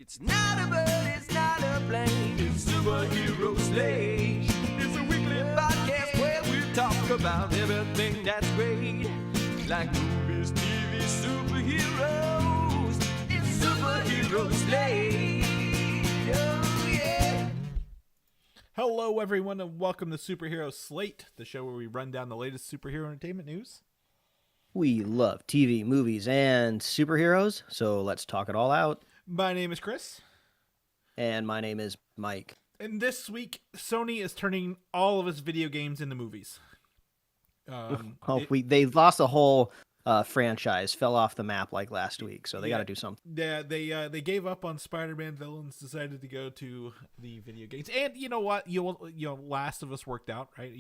It's not a bird, it's not a plane, it's Superhero Slate. It's a weekly podcast where we talk about everything that's great, like movies, TV, superheroes. It's Superhero Slate. Oh yeah. Hello, everyone, and welcome to Superhero Slate, the show where we run down the latest superhero entertainment news. We love TV, movies, and superheroes, so let's talk it all out. My name is Chris. And my name is Mike. And this week, Sony is turning all of its video games into movies. They lost a whole franchise, fell off the map like last week, so they got to do something. Yeah, they gave up on Spider-Man villains, decided to go to the video games. And you know what? Last of Us worked out, right?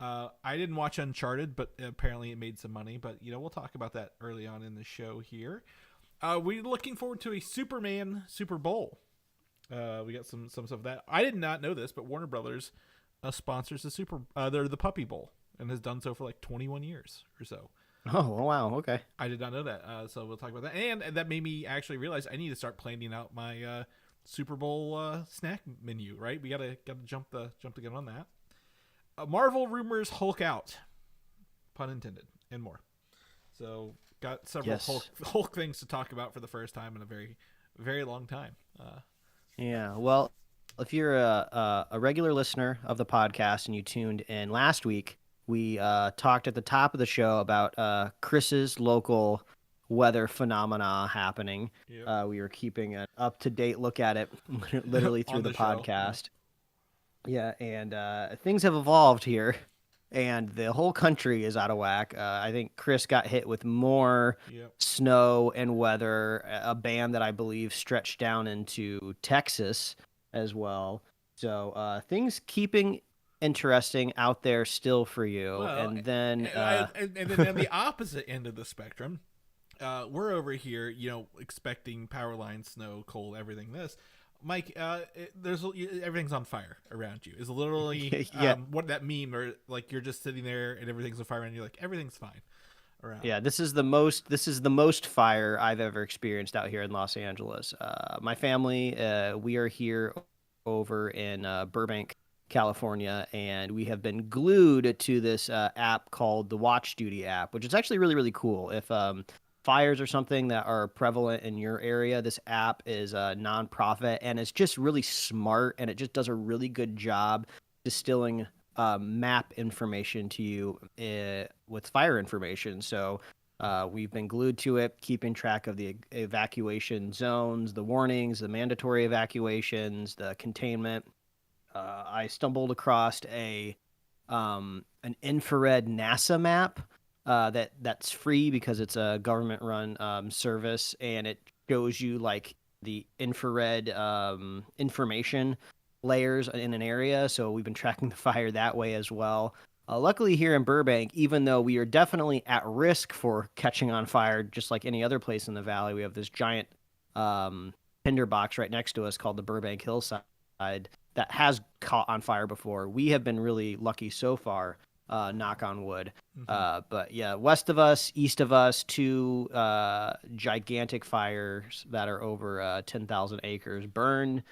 I didn't watch Uncharted, but apparently it made some money. But we'll talk about that early on in the show here. We're looking forward to a Superman Super Bowl. We got some stuff of that. I did not know this, but Warner Brothers sponsors the Puppy Bowl and has done so for like 21 years or so. Oh, wow. Okay. I did not know that. So we'll talk about that. And that made me actually realize I need to start planning out my Super Bowl snack menu, right? We gotta jump the gun on that. Marvel rumors Hulk out, pun intended, and more. So got several Hulk things to talk about for the first time in a very, very long time. Yeah, well, if you're a regular listener of the podcast and you tuned in last week, we talked at the top of the show about Chris's local weather phenomena happening. Yep. We were keeping an up-to-date look at it literally through the podcast. Yeah, and things have evolved here, and the whole country is out of whack. I think Chris got hit with more snow and weather, a band that I believe stretched down into Texas as well. So things keeping interesting out there still for you. Well, and then on the opposite end of the spectrum, we're over here, expecting power lines, snow, cold, everything this. Mike, everything's on fire around you. Is literally what that meme, or like you're just sitting there and everything's on fire and you're like everything's fine around. Yeah, this is the most fire I've ever experienced out here in Los Angeles. My family, we are here over in Burbank, California, and we have been glued to this app called the Watch Duty app, which is actually really, really cool. If fires or something that are prevalent in your area, this app is a nonprofit and it's just really smart, and it just does a really good job distilling map information to you with fire information. So we've been glued to it, keeping track of the evacuation zones, the warnings, the mandatory evacuations, the containment. I stumbled across an infrared NASA map that's free because it's a government-run service, and it shows you like the infrared information layers in an area. So we've been tracking the fire that way as well. Luckily here in Burbank, even though we are definitely at risk for catching on fire, just like any other place in the valley, we have this giant tinderbox right next to us called the Burbank Hillside that has caught on fire before. We have been really lucky so far. Knock on wood. Mm-hmm. But yeah, west of us, east of us, two gigantic fires that are over 10,000 acres burned.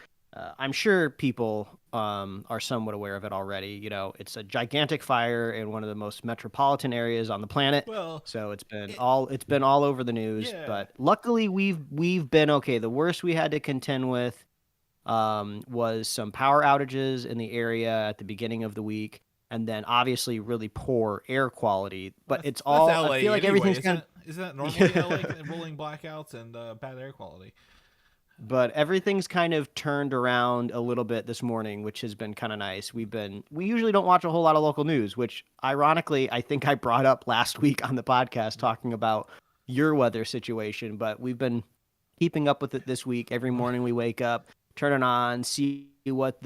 I'm sure people are somewhat aware of it already. It's a gigantic fire in one of the most metropolitan areas on the planet. Well, so it's been all over the news. Yeah. But luckily we've been okay. The worst we had to contend with was some power outages in the area at the beginning of the week. And then obviously really poor air quality, but it's all. LA I feel like anyway. everything's kind of. Isn't that normally LA, rolling blackouts and bad air quality? But everything's kind of turned around a little bit this morning, which has been kind of nice. We usually don't watch a whole lot of local news, which ironically I think I brought up last week on the podcast talking about your weather situation. But we've been keeping up with it this week. Every morning we wake up, turn it on, see what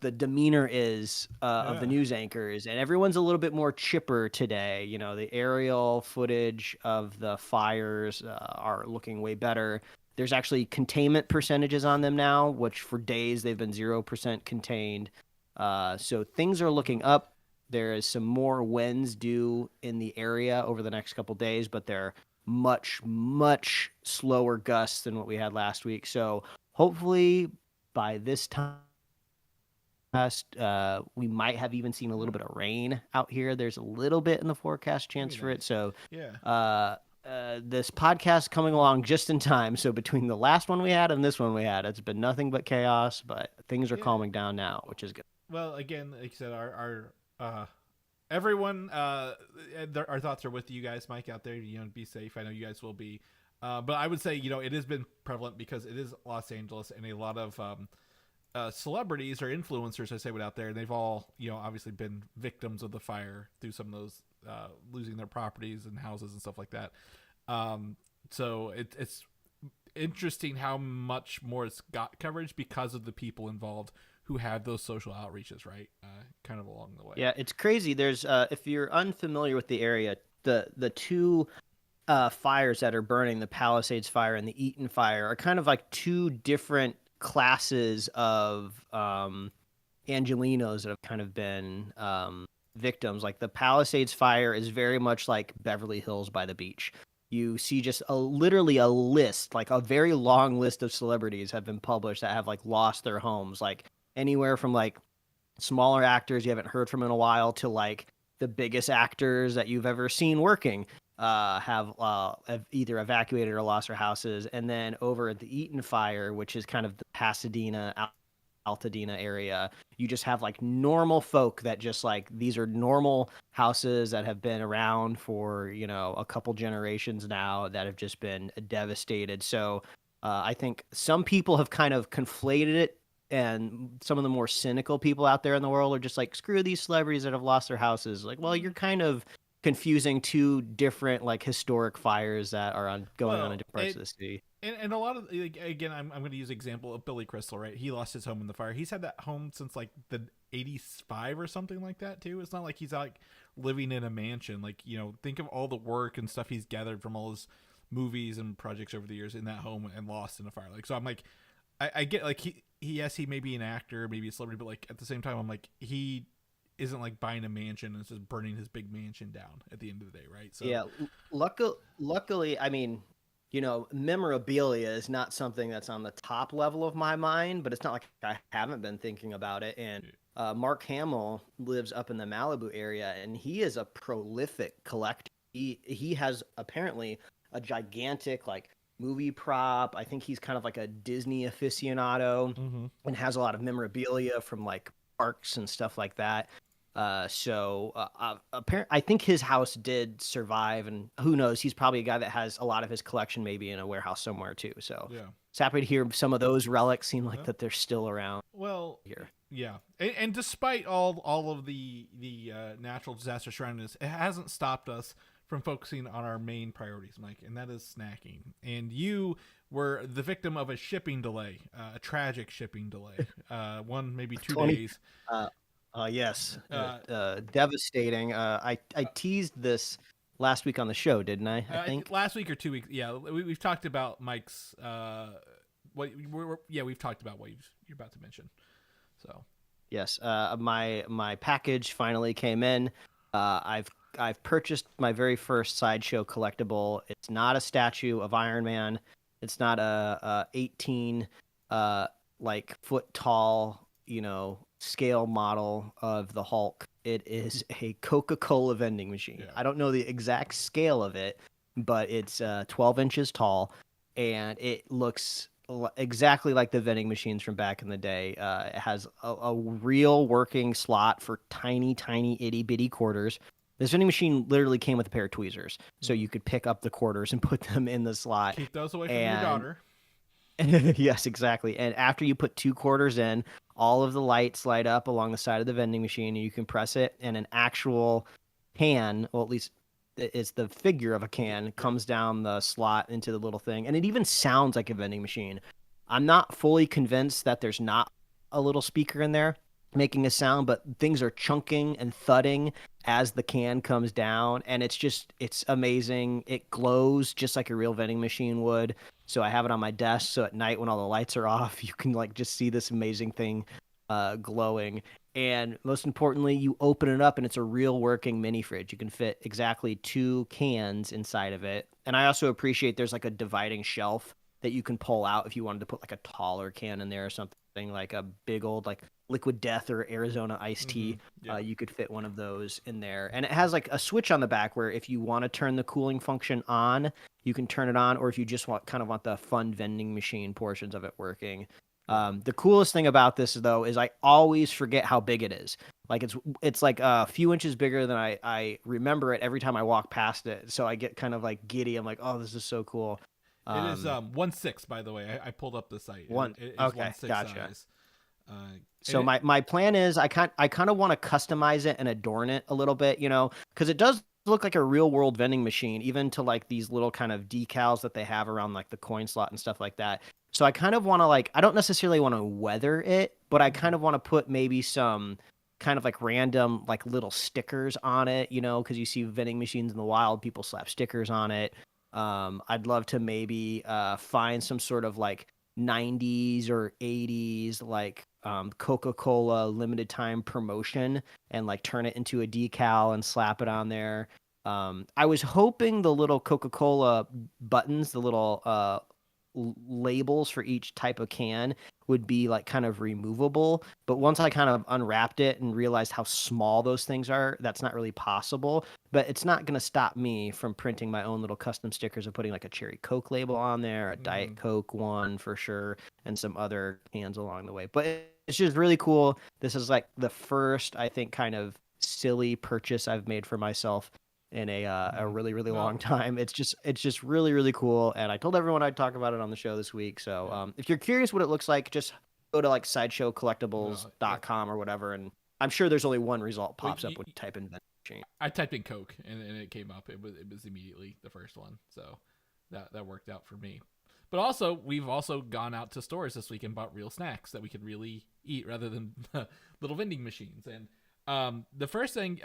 the demeanor is of the news anchors, and everyone's a little bit more chipper today. The aerial footage of the fires are looking way better. There's actually containment percentages on them now, which for days they've been 0% contained. So things are looking up. There is some more winds due in the area over the next couple days, but they're much, much slower gusts than what we had last week. So hopefully by this time, we might have even seen a little bit of rain out here. There's a little bit in the forecast chance for it. So Yeah. this podcast coming along just in time. So between the last one we had and this one we had, it's been nothing but chaos, but things are calming down now, which is good. Well, again, like I said, our everyone, our thoughts are with you guys, Mike, out there. Be safe. I know you guys will be. But I would say, it has been prevalent because it is Los Angeles, and a lot of celebrities or influencers, I say, out there, and they've all, obviously been victims of the fire through some of those losing their properties and houses and stuff like that. So it's interesting how much more it's got coverage because of the people involved who have those social outreaches, right? Kind of along the way. Yeah, it's crazy. There's if you're unfamiliar with the area, the two fires that are burning, the Palisades fire and the Eaton fire, are kind of like two different classes of Angelinos that have kind of been victims. Like the Palisades fire is very much like Beverly Hills by the beach. You see just literally a list, like a very long list of celebrities have been published that have like lost their homes, like anywhere from like smaller actors you haven't heard from in a while to like the biggest actors that you've ever seen working have either evacuated or lost their houses. And then over at the Eaton fire, which is kind of the Pasadena, Altadena area, you just have like normal folk that just like, these are normal houses that have been around for, a couple generations now that have just been devastated. So I think some people have kind of conflated it, and some of the more cynical people out there in the world are just like, screw these celebrities that have lost their houses. Like, well, you're kind of confusing two different like historic fires that are going on in different parts of the city. And a lot of, like, again, I'm going to use the example of Billy Crystal, right? He lost his home in the fire. He's had that home since like the 85 or something like that too. It's not like he's like living in a mansion. Like, think of all the work and stuff he's gathered from all his movies and projects over the years in that home and lost in a fire. Like, so I'm like, I get like he may be an actor, maybe a celebrity, but like at the same time, I'm like, he isn't like buying a mansion and just burning his big mansion down at the end of the day, right? So yeah, luckily, I mean, memorabilia is not something that's on the top level of my mind, but it's not like I haven't been thinking about it. And Mark Hamill lives up in the Malibu area, and he is a prolific collector. He has apparently a gigantic like movie prop. I think he's kind of like a Disney aficionado and has a lot of memorabilia from like parks and stuff like that. Apparently, I think his house did survive, and who knows, he's probably a guy that has a lot of his collection maybe in a warehouse somewhere too. So it's happy to hear some of those relics seem like that they're still around. Well, here. Yeah. And despite all of the natural disaster surrounding us, it hasn't stopped us from focusing on our main priorities, Mike, and that is snacking. And you were the victim of a shipping delay, a tragic shipping delay, maybe 2 days. Yes. Devastating. I teased this last week on the show, didn't I? I think last week or 2 weeks. Yeah, we've talked about Mike's. We've talked about what you're about to mention. So. Yes. My package finally came in. I've purchased my very first Sideshow collectible. It's not a statue of Iron Man. It's not a 18 foot tall, scale model of the Hulk. It is a Coca-Cola vending machine. Yeah. I don't know the exact scale of it, but it's 12 inches tall, and it looks exactly like the vending machines from back in the day. It has a real working slot for tiny, itty bitty quarters. This vending machine literally came with a pair of tweezers, so you could pick up the quarters and put them in the slot. Keep those away from your daughter. Yes, exactly. And after you put 2 quarters in, all of the lights light up along the side of the vending machine, and you can press it, and an actual can, well, at least it's the figure of a can, comes down the slot into the little thing. And it even sounds like a vending machine. I'm not fully convinced that there's not a little speaker in there making a sound, but things are chunking and thudding as the can comes down, and it's amazing. It glows just like a real vending machine would. So I have it on my desk, so at night when all the lights are off, you can just see this amazing thing glowing. And most importantly, you open it up and it's a real working mini fridge. You can fit exactly 2 cans inside of it. And I also appreciate there's like a dividing shelf that you can pull out if you wanted to put like a taller can in there or something, like a big old like Liquid Death or Arizona iced tea. Yeah. You could fit one of those in there. And it has like a switch on the back where if you want to turn the cooling function on, you can turn it on, or if you just want the fun vending machine portions of it working. The coolest thing about this, though, is I always forget how big it is. Like it's like a few inches bigger than I remember it every time I walk past it. So I get kind of like giddy. I'm like, oh, this is so cool. It is 1/6, by the way. I pulled up the site. It is Okay, 1/6 gotcha. size. So my plan is I kind of want to customize it and adorn it a little bit, because it does look like a real world vending machine, even to like these little kind of decals that they have around like the coin slot and stuff like that. So I kind of want to I don't necessarily want to weather it, but I kind of want to put maybe some kind of like random like little stickers on it, because you see vending machines in the wild, people slap stickers on it. I'd love to maybe find some sort of like 90s or 80s like Coca-Cola limited time promotion and like turn it into a decal and slap it on there. I was hoping the little Coca-Cola buttons, the little labels for each type of can would be like kind of removable, but once I kind of unwrapped it and realized how small those things are, that's not really possible. But it's not going to stop me from printing my own little custom stickers and putting like a Cherry Coke label on there, a Diet Coke one for sure, and some other cans along the way. But it's just really cool. This is like the first, I think, kind of silly purchase I've made for myself in a really, really long time. It's just really, really cool. And I told everyone I'd talk about it on the show this week. So if you're curious what it looks like, just go to like sideshowcollectibles.com or whatever. And I'm sure there's only one result pops up when you type in vending machine. I typed in Coke and it came up. It was immediately the first one. So that worked out for me. But also, we've also gone out to stores this week and bought real snacks that we could really eat rather than little vending machines. And the first thing,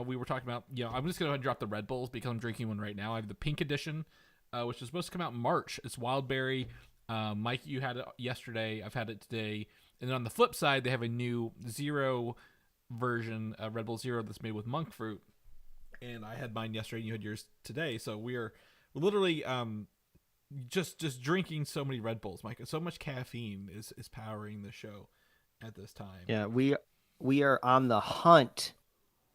we were talking about, I'm just going to go ahead and drop the Red Bulls because I'm drinking one right now. I have the pink edition, which is supposed to come out in March. It's wild berry. Mike, you had it yesterday. I've had it today. And then on the flip side, they have a new zero version, Red Bull Zero, that's made with monk fruit. And I had mine yesterday and you had yours today. So we're literally just drinking so many Red Bulls, Mike. So much caffeine is powering the show at this time. Yeah, we are on the hunt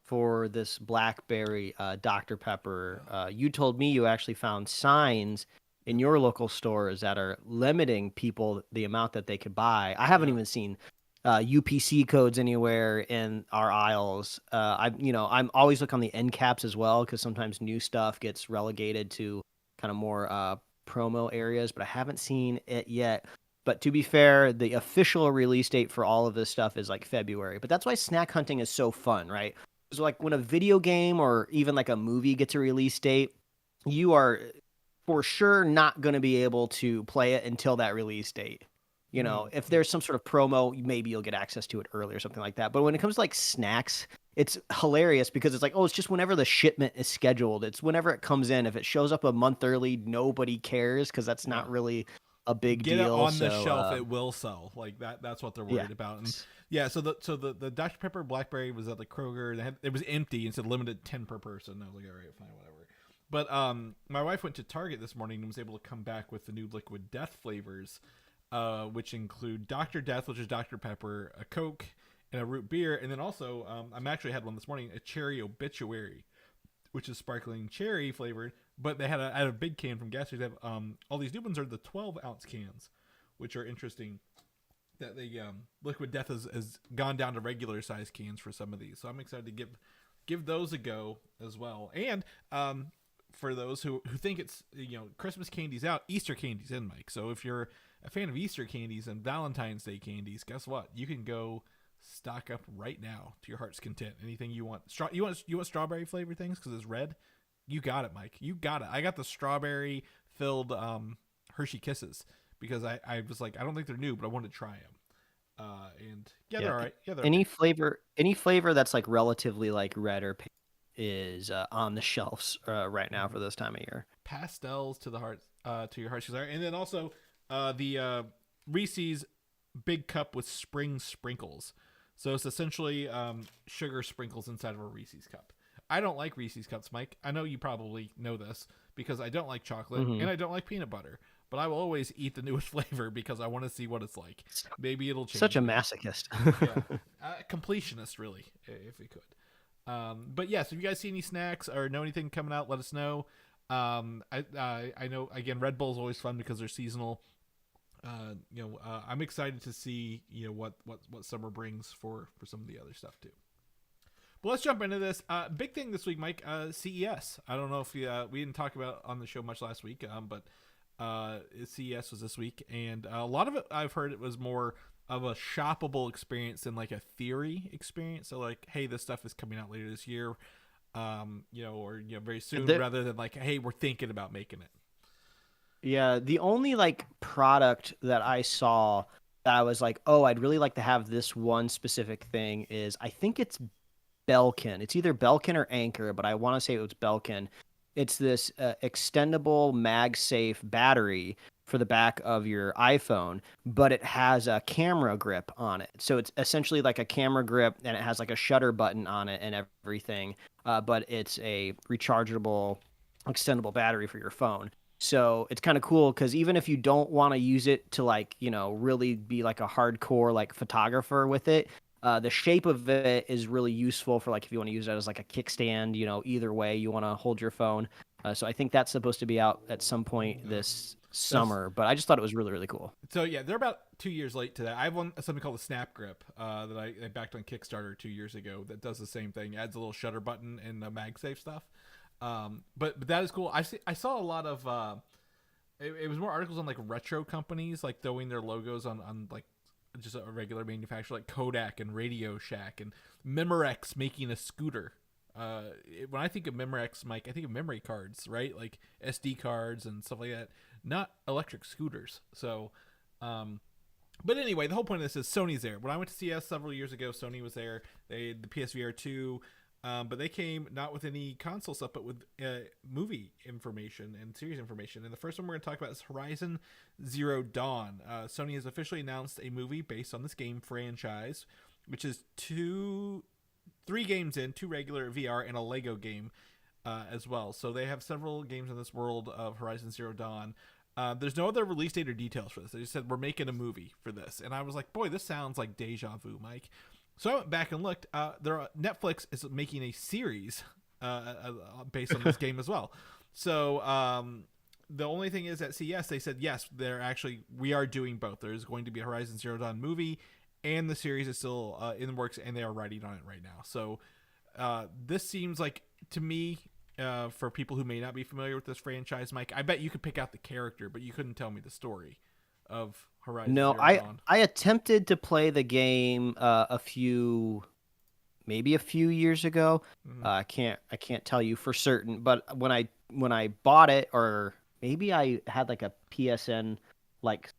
for this blackberry Dr. Pepper. You told me you actually found signs in your local stores that are limiting people the amount that they could buy. I haven't even seen UPC codes anywhere in our aisles. I'm always looking on the end caps as well because sometimes new stuff gets relegated to kind of more promo areas, but I haven't seen it yet. But to be fair, the official release date for all of this stuff is like February. But that's why snack hunting is so fun, right? Because like when a video game or even like a movie gets a release date, you are for sure not going to be able to play it until that release date. If there's some sort of promo, maybe you'll get access to it early or something like that. But when it comes to like snacks, it's hilarious because it's like, oh, it's just whenever the shipment is scheduled. It's whenever it comes in. If it shows up a month early, nobody cares because that's not really a big deal. Get it on the shelf, it will sell. Like that's what they're worried about. And so the Dr. Pepper Blackberry was at the Kroger. It was empty and said limited 10 per person. I was like, all right, fine, whatever. But my wife went to Target this morning and was able to come back with the new Liquid Death flavors, which include Dr. Death, which is Dr. Pepper, a Coke, and a root beer. And then also, I actually had one this morning, a Cherry Obituary, which is sparkling cherry flavored. But they had a big can from gas station. They have all these new ones are the 12-ounce cans, which are interesting. That they Liquid Death has gone down to regular size cans for some of these, so I'm excited to give those a go as well. And for those who think it's Christmas candy's out, Easter candy's in, Mike. So if you're a fan of Easter candies and Valentine's Day candies, guess what? You can go stock up right now to your heart's content. Anything you want. You want strawberry flavored things because it's red. You got it, Mike. You got it. I got the strawberry filled Hershey Kisses because I was like, I don't think they're new, but I wanted to try them. And they're all right. Yeah, they're any flavor that's like relatively like red or pink is on the shelves right now for this time of year. Pastels to the heart, to your heart's desire, and then also the Reese's big cup with spring sprinkles. So it's essentially sugar sprinkles inside of a Reese's cup. I don't like Reese's cups, Mike. I know you probably know this because I don't like chocolate and I don't like peanut butter. But I will always eat the newest flavor because I want to see what it's like. Maybe it'll change. Such a masochist. Yeah, completionist, really, if we could. But yes, if you guys see any snacks or know anything coming out, let us know. I know, again, Red Bull's always fun because they're seasonal. I'm excited to see what summer brings for some of the other stuff too. But let's jump into this. Big thing this week, Mike. CES. I don't know if we didn't talk about it on the show much last week, but CES was this week, and a lot of it I've heard it was more of a shoppable experience than like a theory experience. So like, hey, this stuff is coming out later this year, or very soon, rather than like, hey, we're thinking about making it. Yeah, the only like product that I saw that I was like, oh, I'd really like to have this one specific thing is, I think it's Belkin. It's either Belkin or Anchor, but I want to say it was Belkin. It's this extendable MagSafe battery for the back of your iPhone, but it has a camera grip on it. So it's essentially like a camera grip, and it has like a shutter button on it and everything, but it's a rechargeable, extendable battery for your phone. So it's kind of cool because even if you don't want to use it to like, really be like a hardcore like photographer with it, the shape of it is really useful for like if you want to use it as like a kickstand, either way you want to hold your phone. So I think that's supposed to be out at some point this summer, but I just thought it was really, really cool. So yeah, they're about 2 years late to that. I have something called a Snap Grip that I backed on Kickstarter 2 years ago that does the same thing. Adds a little shutter button and the MagSafe stuff. But that is cool. I saw a lot of it was more articles on like retro companies like throwing their logos on like just a regular manufacturer like Kodak and Radio Shack and Memorex making a scooter. When I think of Memorex, Mike, I think of memory cards, right? Like SD cards and stuff like that, not electric scooters. So, but anyway, the whole point of this is Sony's there. When I went to CS several years ago, Sony was there. They had the PSVR 2, but they came not with any console stuff, but with movie information and series information. And the first one we're going to talk about is Horizon Zero Dawn. Sony has officially announced a movie based on this game franchise, which is 3 games in, 2 regular VR and a Lego game as well. So they have several games in this world of Horizon Zero Dawn. There's no other release date or details for this. They just said, we're making a movie for this. And I was like, boy, this sounds like deja vu, Mike. So I went back and looked. Netflix is making a series based on this game as well. So the only thing is at CES, they said, yes, we are doing both. There's going to be a Horizon Zero Dawn movie, and the series is still in the works, and they are writing on it right now. So this seems like, to me, for people who may not be familiar with this franchise, Mike, I bet you could pick out the character, but you couldn't tell me the story of Horizon Zero Dawn. I attempted to play the game a few years ago. Mm-hmm. I can't tell you for certain, but when I bought it, or maybe I had like a PSN like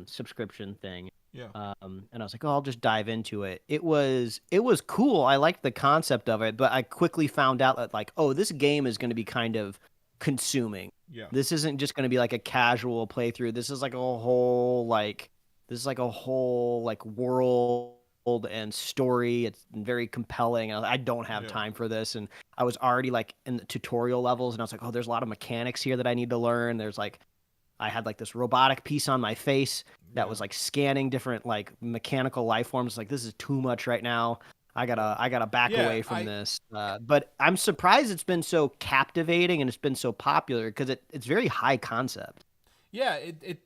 subscription thing. Yeah. And I was like, oh, I'll just dive into it. It was cool. I liked the concept of it, but I quickly found out that like, oh, this game is going to be kind of consuming. Yeah. This isn't just going to be like a casual playthrough. This is like a whole world and story. It's very compelling. I don't have time for this. And I was already like in the tutorial levels, and I was like, oh, there's a lot of mechanics here that I need to learn. I had like this robotic piece on my face that was like scanning different like mechanical life forms. Like, this is too much right now. I gotta back away from this. But I'm surprised it's been so captivating and it's been so popular because it's very high concept. Yeah,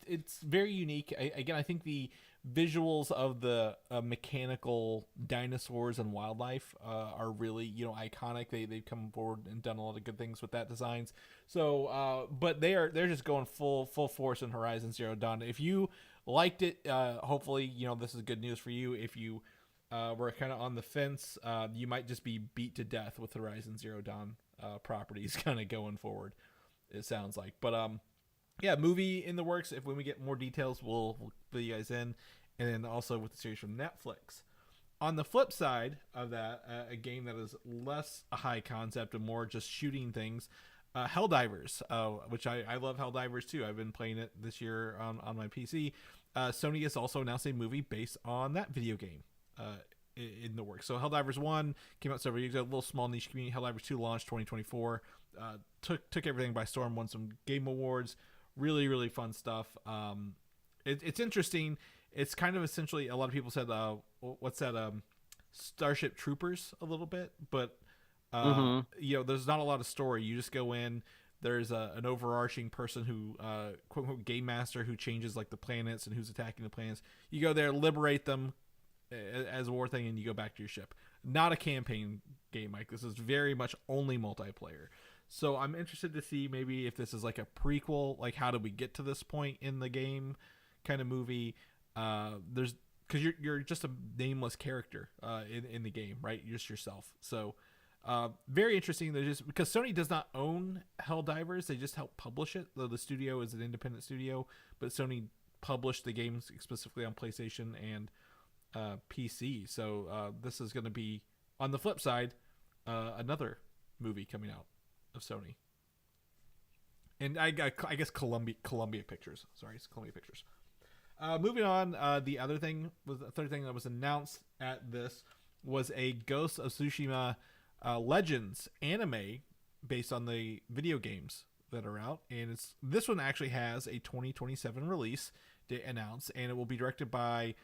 it's very unique. I think the visuals of the mechanical dinosaurs and wildlife are really iconic. They've come forward and done a lot of good things with that designs. So but they're just going full force in Horizon Zero Dawn. If you liked it, hopefully this is good news for you. If you were kind of on the fence, you might just be beat to death with Horizon Zero Dawn properties kind of going forward, it sounds like. But yeah, movie in the works. When we get more details, we'll fill you guys in. And then also with the series from Netflix. On the flip side of that, a game that is less a high concept and more just shooting things, Helldivers, which I love Helldivers too. I've been playing it this year on my PC. Sony has also announced a movie based on that video game in the works. So Helldivers 1 came out several years ago, a little small niche community. Helldivers 2 launched 2024. Took everything by storm, won some game awards. Really, really fun stuff. It's interesting. It's kind of essentially, a lot of people said, what's that? Starship Troopers a little bit, but there's not a lot of story. You just go in. There's an overarching person who, quote unquote, game master who changes like the planets and who's attacking the planets. You go there, liberate them as a war thing, and you go back to your ship. Not a campaign game, Mike. This is very much only multiplayer. So I'm interested to see maybe if this is like a prequel, like how did we get to this point in the game kind of movie. Because you're just a nameless character in the game, right? You're just yourself. So very interesting. They're just, because Sony does not own Helldivers, they just help publish it. The studio is an independent studio, but Sony published the games specifically on PlayStation and PC. So this is going to be, on the flip side, another movie coming out of Sony. And I guess Columbia Pictures. Sorry, it's Columbia Pictures. Moving on, the third thing that was announced at this was a Ghost of Tsushima Legends anime based on the video games that are out, and this one actually has a 2027 release date announced, and it will be directed by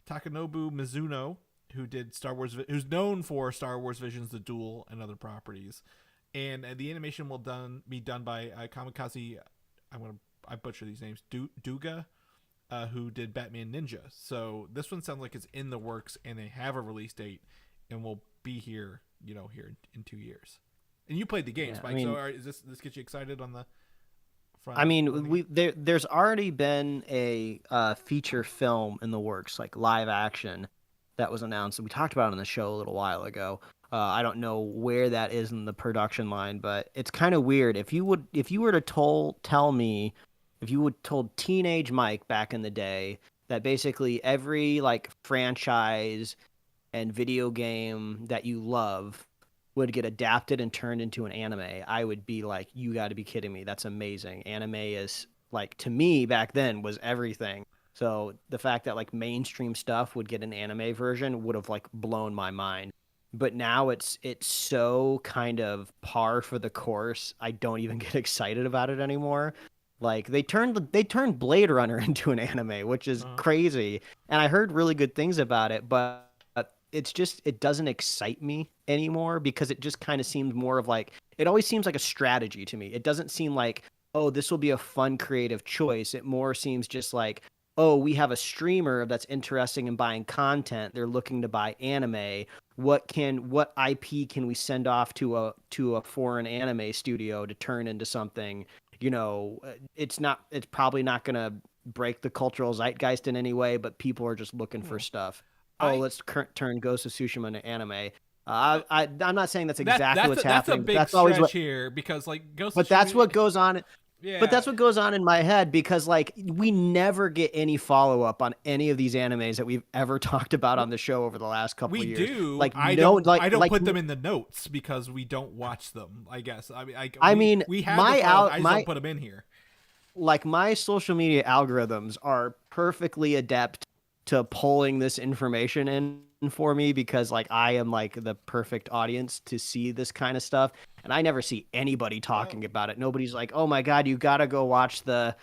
Takanobu Mizuno, who's known for Star Wars Visions, The Duel, and other properties. And the animation will be done by KAMIKAZE. I butcher these names. DOUGA, who did Batman Ninja. So this one sounds like it's in the works, and they have a release date, and will be here, here in 2 years. And you played the games, Mike. So is this get you excited on the front? I mean, there's already been a feature film in the works, like live action, that was announced, and we talked about it on the show a little while ago. I don't know where that is in the production line, but it's kind of weird. If you were to told teenage Mike back in the day that basically every like franchise and video game that you love would get adapted and turned into an anime, I would be like, you got to be kidding me. That's amazing. Anime is, like, to me back then was everything. So the fact that like mainstream stuff would get an anime version would have like blown my mind. But now it's so kind of par for the course. I don't even get excited about it anymore. Like they turned Blade Runner into an anime, which is crazy. And I heard really good things about it, but it doesn't excite me anymore, because it just kind of seems more of like, it always seems like a strategy to me. It doesn't seem like, oh, this will be a fun creative choice. It more seems just like, oh, we have a streamer that's interested in buying content. They're looking to buy anime. What IP can we send off to a foreign anime studio to turn into something? It's probably not going to break the cultural zeitgeist in any way, but people are just looking for stuff. Let's turn Ghost of Tsushima into anime. I'm not saying that's exactly what's happening. That's a big stretch here, because like Ghost of Tsushima, that's what goes on. Yeah. But that's what goes on in my head, because like we never get any follow up on any of these animes that we've ever talked about on the show over the last couple of years. We do. Like I don't put them in the notes because we don't watch them, I guess. We have I just don't put them in here. Like my social media algorithms are perfectly adept to pulling this information in for me, because like I am like the perfect audience to see this kind of stuff, and I never see anybody talking about it. Nobody's like, oh my god, you gotta go watch the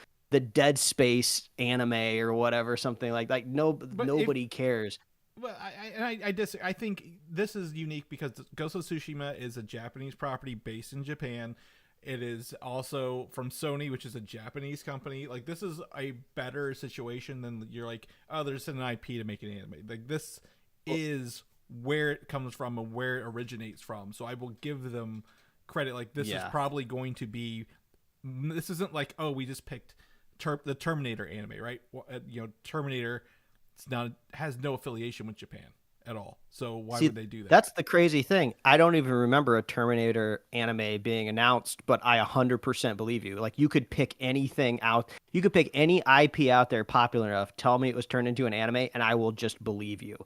Dead Space anime or whatever, something like nobody cares. Well, I think this is unique because Ghost of Tsushima is a Japanese property based in Japan. It is also from Sony, which is a Japanese company. Like, this is a better situation than you're like, oh, there's an IP to make an anime. Like, this is where it comes from and where it originates from. So I will give them credit. Like, this is probably going to be, this isn't like, oh, we just picked the Terminator anime, right? Terminator has no affiliation with Japan at all. So why would they do that? That's the crazy thing. I don't even remember a Terminator anime being announced, but I 100% believe you. Like, you could pick anything out. You could pick any IP out there popular enough, tell me it was turned into an anime, and I will just believe you.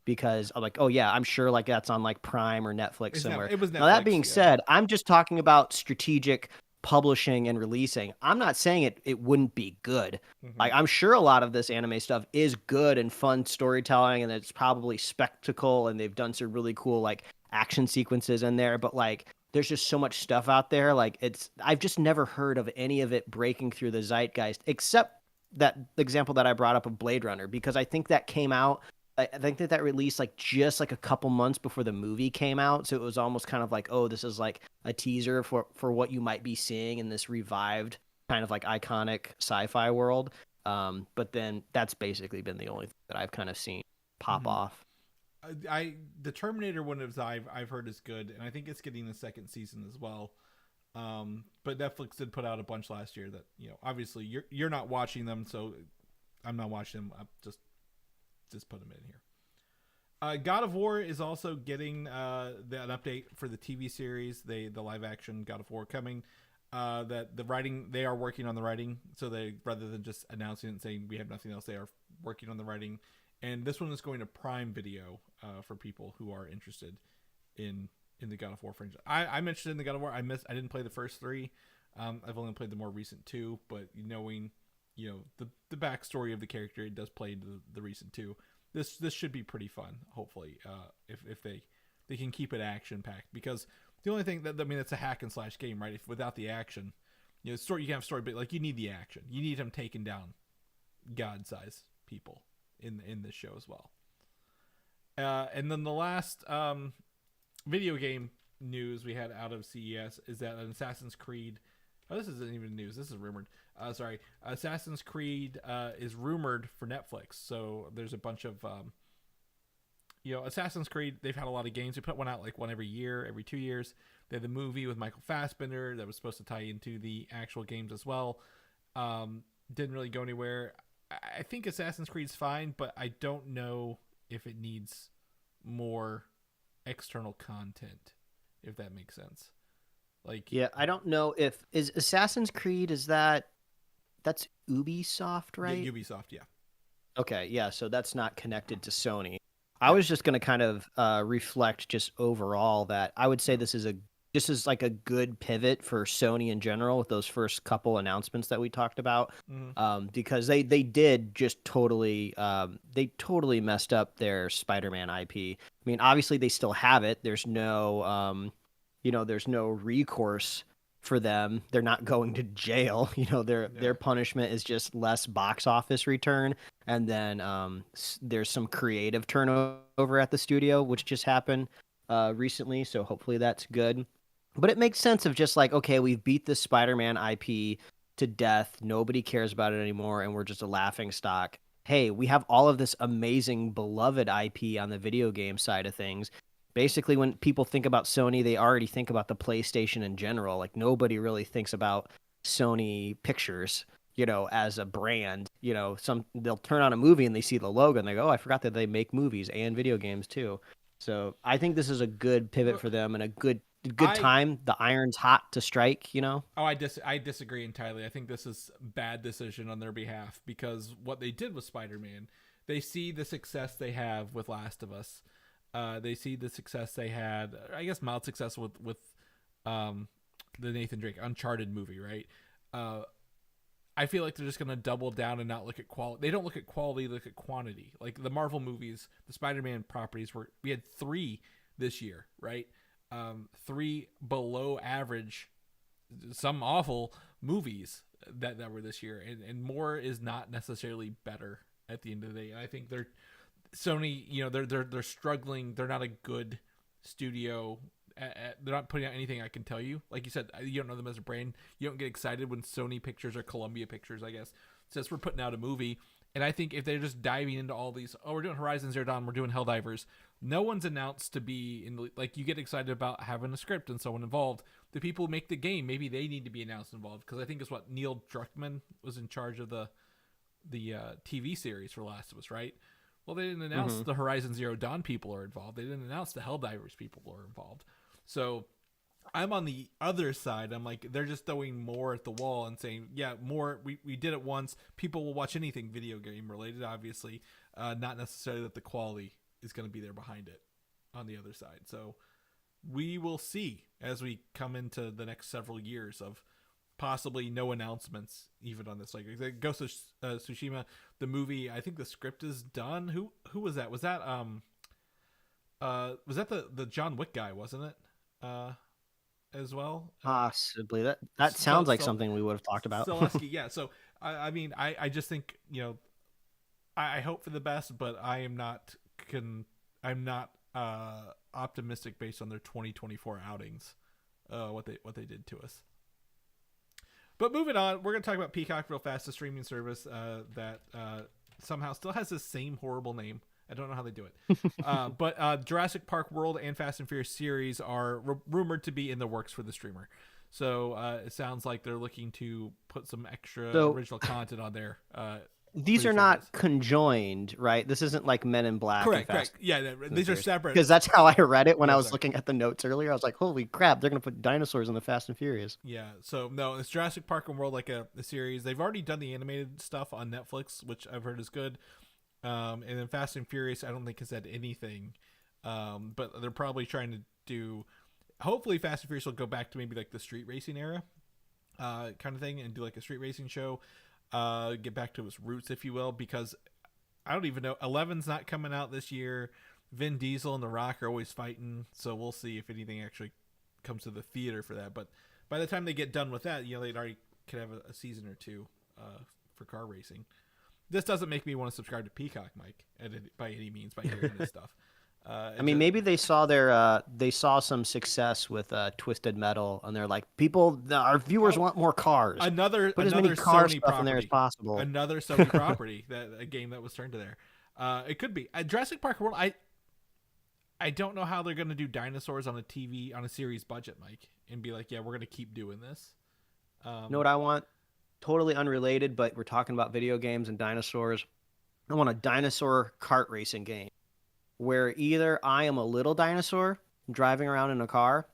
because I'm like, oh yeah, I'm sure like that's on like Prime or Netflix somewhere. It was Now that Netflix, being yeah. said, I'm just talking about strategic publishing and releasing. I'm not saying it wouldn't be good. Like I'm sure a lot of this anime stuff is good and fun storytelling, and it's probably spectacle, and they've done some really cool like action sequences in there, but like there's just so much stuff out there. Like I've just never heard of any of it breaking through the zeitgeist, except that example that I brought up of Blade Runner, because I think that came out. I think that released like just like a couple months before the movie came out, so it was almost kind of like, oh, this is like a teaser for what you might be seeing in this revived kind of like iconic sci-fi world. But then that's basically been the only thing that I've kind of seen pop off. The Terminator one of I've heard is good, and I think it's getting the second season as well. But Netflix did put out a bunch last year that, you know, obviously you're not watching them, so I'm not watching them. I'm just put them in here. God of War is also getting an update for the TV series, the live action God of War coming. That the writing, they are working on the writing, so they, rather than just announcing it and saying we have nothing else, they are working on the writing. And this one is going to Prime Video for people who are interested in the God of War franchise. I'm interested in the God of War. I didn't play the first three. I've only played the more recent two, but knowing, you know, the backstory of the character, it does play into the recent two. This should be pretty fun. Hopefully, if they can keep it action packed, because the only thing that, I mean, it's a hack and slash game, right? If without the action, you know, story, you can have story, but like you need the action. You need him taking down god size people in this show as well. And then the last video game news we had out of CES is that an Assassin's Creed. Oh, this isn't even news. This is rumored. Assassin's Creed is rumored for Netflix. So there's a bunch of, you know, Assassin's Creed. They've had a lot of games. They put one out like one every year, every 2 years. They had the movie with Michael Fassbender that was supposed to tie into the actual games as well. Didn't really go anywhere. I think Assassin's Creed's fine, but I don't know if it needs more external content, if that makes sense. Like, yeah, I don't know if is Assassin's Creed, that's Ubisoft, right? Yeah, Ubisoft, yeah. Okay, yeah, so that's not connected to Sony. I was just going to kind of reflect just overall that I would say this is like a good pivot for Sony in general with those first couple announcements that we talked about, because they did just totally messed up their Spider-Man IP. I mean, obviously they still have it. There's no there's no recourse for them. They're not going to jail. You know, their punishment is just less box office return, and then there's some creative turnover at the studio, which just happened recently. So hopefully that's good. But it makes sense of just like, okay, we've beat this Spider-Man IP to death. Nobody cares about it anymore, and we're just a laughing stock. Hey, we have all of this amazing, beloved IP on the video game side of things. Basically, when people think about Sony, they already think about the PlayStation in general. Like, nobody really thinks about Sony Pictures, you know, as a brand. You know, they'll turn on a movie and they see the logo and they go, oh, I forgot that they make movies and video games too. So I think this is a good pivot for them and a good time. The iron's hot to strike, you know? Oh, I disagree entirely. I think this is a bad decision on their behalf, because what they did with Spider-Man, they see the success they have with Last of Us. They see the success they had, I guess mild success with the Nathan Drake Uncharted movie, right? I feel like they're just going to double down and not look at quality. They don't look at quality, they look at quantity. Like the Marvel movies, the Spider-Man properties, we had 3 this year, right? 3 below average, some awful movies that were this year, and more is not necessarily better at the end of the day. And I think Sony, you know, they're struggling. They're not a good studio. They're not putting out anything, I can tell you. Like you said, you don't know them as a brand. You don't get excited when Sony Pictures or Columbia Pictures, I guess, says we're putting out a movie. And I think if they're just diving into all these, oh, we're doing Horizon Zero Dawn, we're doing Helldivers. No one's announced to be in. Like, you get excited about having a script and someone involved. The people who make the game, maybe they need to be announced involved, because I think it's what Neil Druckmann was in charge of the TV series for Last of Us, right? Well, they didn't announce the Horizon Zero Dawn people are involved. They didn't announce the Helldivers people are involved. So I'm on the other side. I'm like, they're just throwing more at the wall and saying, yeah, more. We did it once. People will watch anything video game related, obviously. Not necessarily that the quality is going to be there behind it on the other side. So we will see as we come into the next several years of possibly no announcements even on this. Like Ghost of Tsushima, the movie, I think the script is done. Who was that? Was that the John Wick guy, wasn't it? As well? Possibly. That sounds like something we would have talked about. Selesky, yeah. So I mean, I just think, I hope for the best, but I am not optimistic based on their 2024 outings, what they did to us. But moving on, we're going to talk about Peacock real fast, the streaming service that somehow still has the same horrible name. I don't know how they do it. But Jurassic Park World and Fast and Furious series are rumored to be in the works for the streamer. So it sounds like they're looking to put some extra original content on there. These are not conjoined, right? This isn't like Men in Black. Correct. Yeah, these are separate. Because that's how I read it when I was looking at the notes earlier. I was like, holy crap, they're going to put dinosaurs in the Fast and Furious. Yeah, so no, it's Jurassic Park and World, like a series. They've already done the animated stuff on Netflix, which I've heard is good. And then Fast and Furious, I don't think has had anything. But they're probably trying to do... Hopefully Fast and Furious will go back to maybe like the street racing era kind of thing and do like a street racing show. Get back to its roots, if you will, because I don't even know. 11's not coming out this year. Vin Diesel and The Rock are always fighting, so we'll see if anything actually comes to the theater for that. But by the time they get done with that, they'd already could have a season or two for car racing. This doesn't make me want to subscribe to Peacock, Mike, by any means, by hearing this stuff. I mean, maybe they saw some success with Twisted Metal, and they're like, our viewers want more cars. Put as many car stuff property in there as possible. Another Sony property, a game that was turned to there. It could be Jurassic Park World. I don't know how they're going to do dinosaurs on a series budget, Mike, and be like, yeah, we're going to keep doing this. You know what I want? Totally unrelated, but we're talking about video games and dinosaurs. I want a dinosaur kart racing game where either I am a little dinosaur driving around in a car,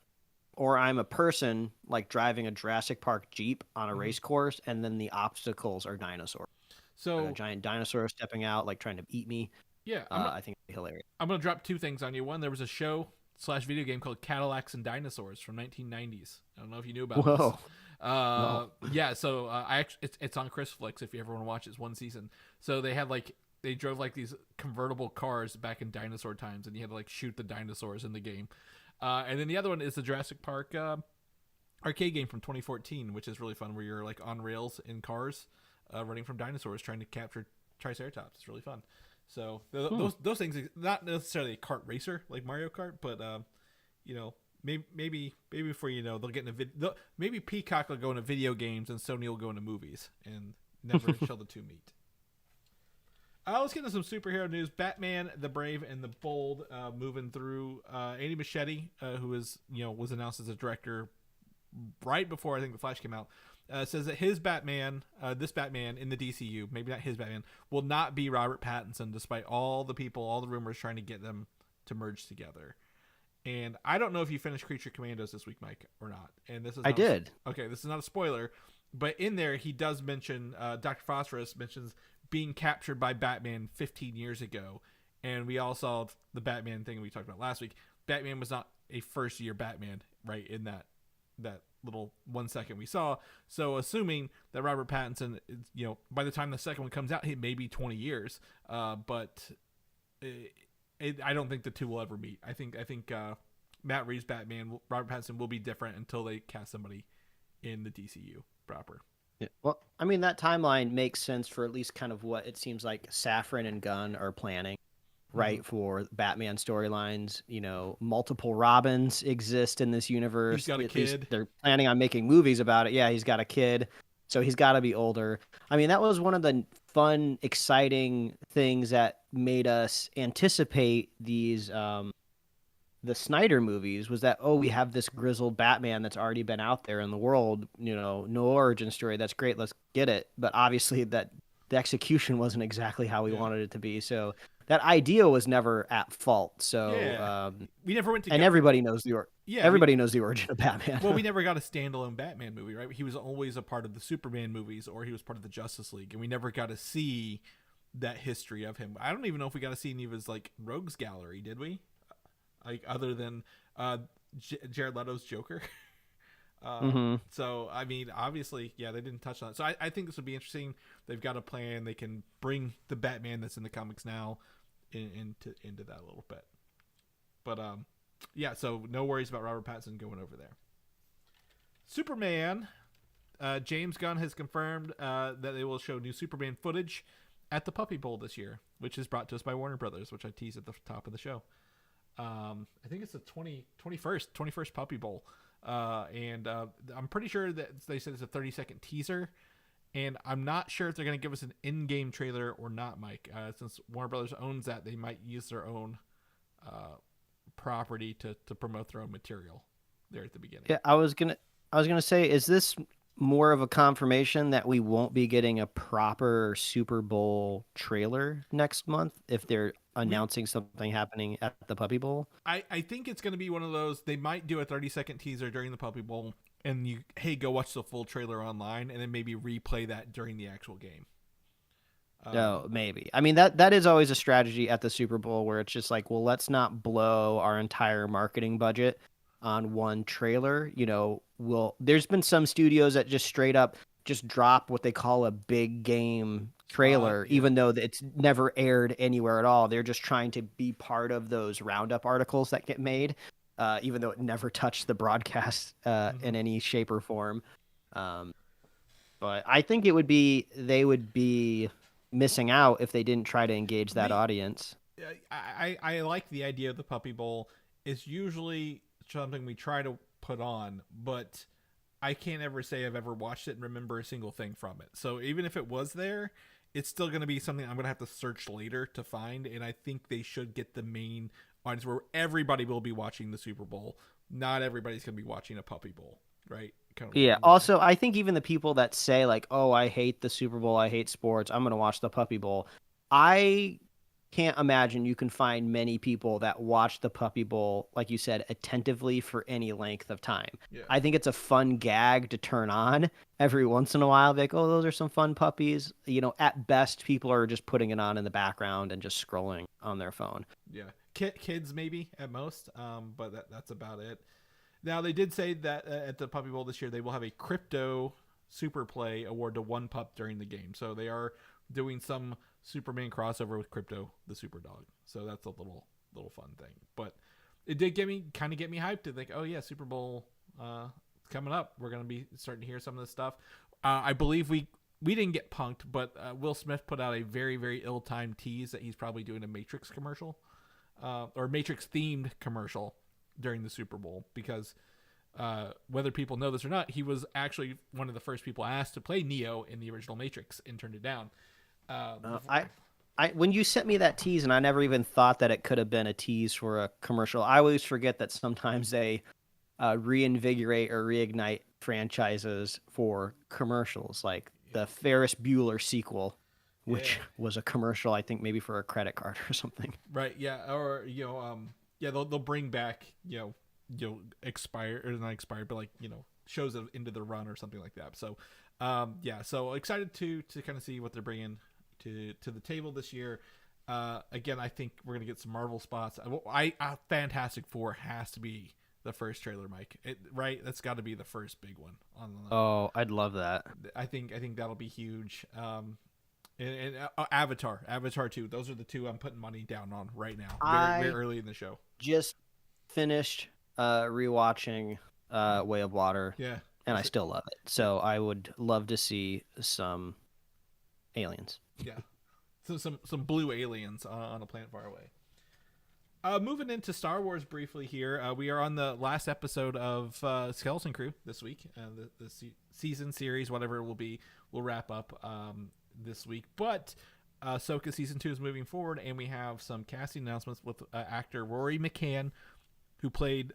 or I'm a person like driving a Jurassic Park Jeep on a race course, and then the obstacles are dinosaurs. So a giant dinosaur stepping out, like trying to eat me. Yeah, I think it'd be hilarious. I'm going to drop two things on you. One, there was a show/video game called Cadillacs and Dinosaurs from 1990s. I don't know if you knew about this. No. Yeah, so it's on Chris Flicks if you ever want to watch it. It's one season. So they drove like these convertible cars back in dinosaur times, and you had to like shoot the dinosaurs in the game. And then the other one is the Jurassic Park arcade game from 2014, which is really fun, where you're like on rails in cars, running from dinosaurs, trying to capture Triceratops. It's really fun. So those things, not necessarily a kart racer like Mario Kart, but maybe before they'll get in maybe Peacock will go into video games and Sony will go into movies, and never shall the two meet. Let's get into some superhero news. Batman, the Brave and the Bold, moving through. Andy Muschietti, who was announced as a director right before I think The Flash came out, says that his Batman, this Batman in the DCU, maybe not his Batman, will not be Robert Pattinson, despite all the rumors trying to get them to merge together. And I don't know if you finished Creature Commandos this week, Mike, or not. And this is I did. Okay, this is not a spoiler, but in there he does mention Dr. Phosphorus mentions being captured by Batman 15 years ago, and we all saw the Batman thing we talked about last week. Batman was not a first-year Batman, right, in that little 1 second we saw. So assuming that Robert Pattinson, by the time the second one comes out, it may be 20 years. But I don't think the two will ever meet. I think Matt Reeves' Batman, Robert Pattinson will be different until they cast somebody in the DCU proper. Yeah. Well, I mean, that timeline makes sense for at least kind of what it seems like Safran and Gunn are planning, right? Mm-hmm. For Batman storylines. Multiple Robins exist in this universe. He's got a kid. They're planning on making movies about it. Yeah, he's got a kid, so he's got to be older. I mean, that was one of the fun, exciting things that made us anticipate these the Snyder movies, was that, we have this grizzled Batman that's already been out there in the world, no origin story. That's great. Let's get it. But obviously that the execution wasn't exactly how we wanted it to be. So that idea was never at fault. So we never went to, and everybody knows the origin of Batman. Well, we never got a standalone Batman movie, right? He was always a part of the Superman movies, or he was part of the Justice League, and we never got to see that history of him. I don't even know if we got to see any of his like rogues gallery, did we? Like other than Jared Leto's Joker. So I mean, obviously, yeah, they didn't touch on it. So I think this would be interesting. They've got a plan. They can bring the Batman that's in the comics now into that a little bit. But yeah, so no worries about Robert Pattinson going over there. Superman. James Gunn has confirmed that they will show new Superman footage at the Puppy Bowl this year, which is brought to us by Warner Brothers, which I teased at the top of the show. I think it's the 21st Puppy Bowl. And I'm pretty sure that they said it's a 30-second teaser. And I'm not sure if they're going to give us an in-game trailer or not, Mike. Since Warner Brothers owns that, they might use their own property to promote their own material there at the beginning. Yeah, I was gonna say, is this more of a confirmation that we won't be getting a proper Super Bowl trailer next month if they're announcing something happening at the Puppy Bowl? I think it's going to be one of those. They might do a 30-second teaser during the Puppy Bowl, and go watch the full trailer online, and then maybe replay that during the actual game. No, maybe. I mean, that is always a strategy at the Super Bowl where it's just like, well, let's not blow our entire marketing budget on one trailer. You know, there's been some studios that just straight up just drop what they call a big game trailer, even though it's never aired anywhere at all. They're just trying to be part of those roundup articles that get made, even though it never touched the broadcast in any shape or form. But I think they would be missing out if they didn't try to engage that audience. I like the idea of the Puppy Bowl. It's usually something we try to put on, but I can't ever say I've ever watched it and remember a single thing from it. So even if it was there, it's still going to be something I'm going to have to search later to find. And I think they should get the main audience where everybody will be watching the Super Bowl. Not everybody's going to be watching a Puppy Bowl, right? Yeah. Also, I think even the people that say like, "Oh, I hate the Super Bowl, I hate sports, I'm going to watch the Puppy Bowl," I can't imagine you can find many people that watch the Puppy Bowl, like you said, attentively for any length of time. Yeah. I think it's a fun gag to turn on every once in a while. Like, oh, those are some fun puppies. You know, at best, people are just putting it on in the background and just scrolling on their phone. Yeah. Kids maybe at most, but that's about it. Now, they did say that at the Puppy Bowl this year, they will have a crypto super play award to one pup during the game. So they are doing some Superman crossover with Crypto, the super dog. So that's a little fun thing. But it did get me hyped to think, oh yeah, Super Bowl coming up. We're going to be starting to hear some of this stuff. I believe we didn't get punked, but Will Smith put out a very, very ill-timed tease that he's probably doing a Matrix commercial or Matrix-themed commercial during the Super Bowl, because whether people know this or not, he was actually one of the first people asked to play Neo in the original Matrix and turned it down. When you sent me that tease, and I never even thought that it could have been a tease for a commercial. I always forget that sometimes they reinvigorate or reignite franchises for commercials, like the Ferris Bueller sequel, which was a commercial, I think maybe for a credit card or something. Right. Yeah. Or they'll bring back expired or not expired, but like shows into the run or something like that. So so excited to kind of see what they're bringing to the table this year. Again, I think we're gonna get some Marvel spots. Fantastic Four has to be the first trailer, Mike. Right? That's got to be the first big one on the. Oh, I'd love that. I think that'll be huge. And Avatar 2. Those are the two I'm putting money down on right now. Very early in the show. Just finished rewatching Way of Water. Yeah. And I still love it. So I would love to see some aliens. Yeah. So some blue aliens on a planet far away. Moving into Star Wars briefly here. We are on the last episode of Skeleton Crew this week. The season series, whatever it will be, will wrap up this week. But Ahsoka Season 2 is moving forward, and we have some casting announcements with actor Rory McCann, who played,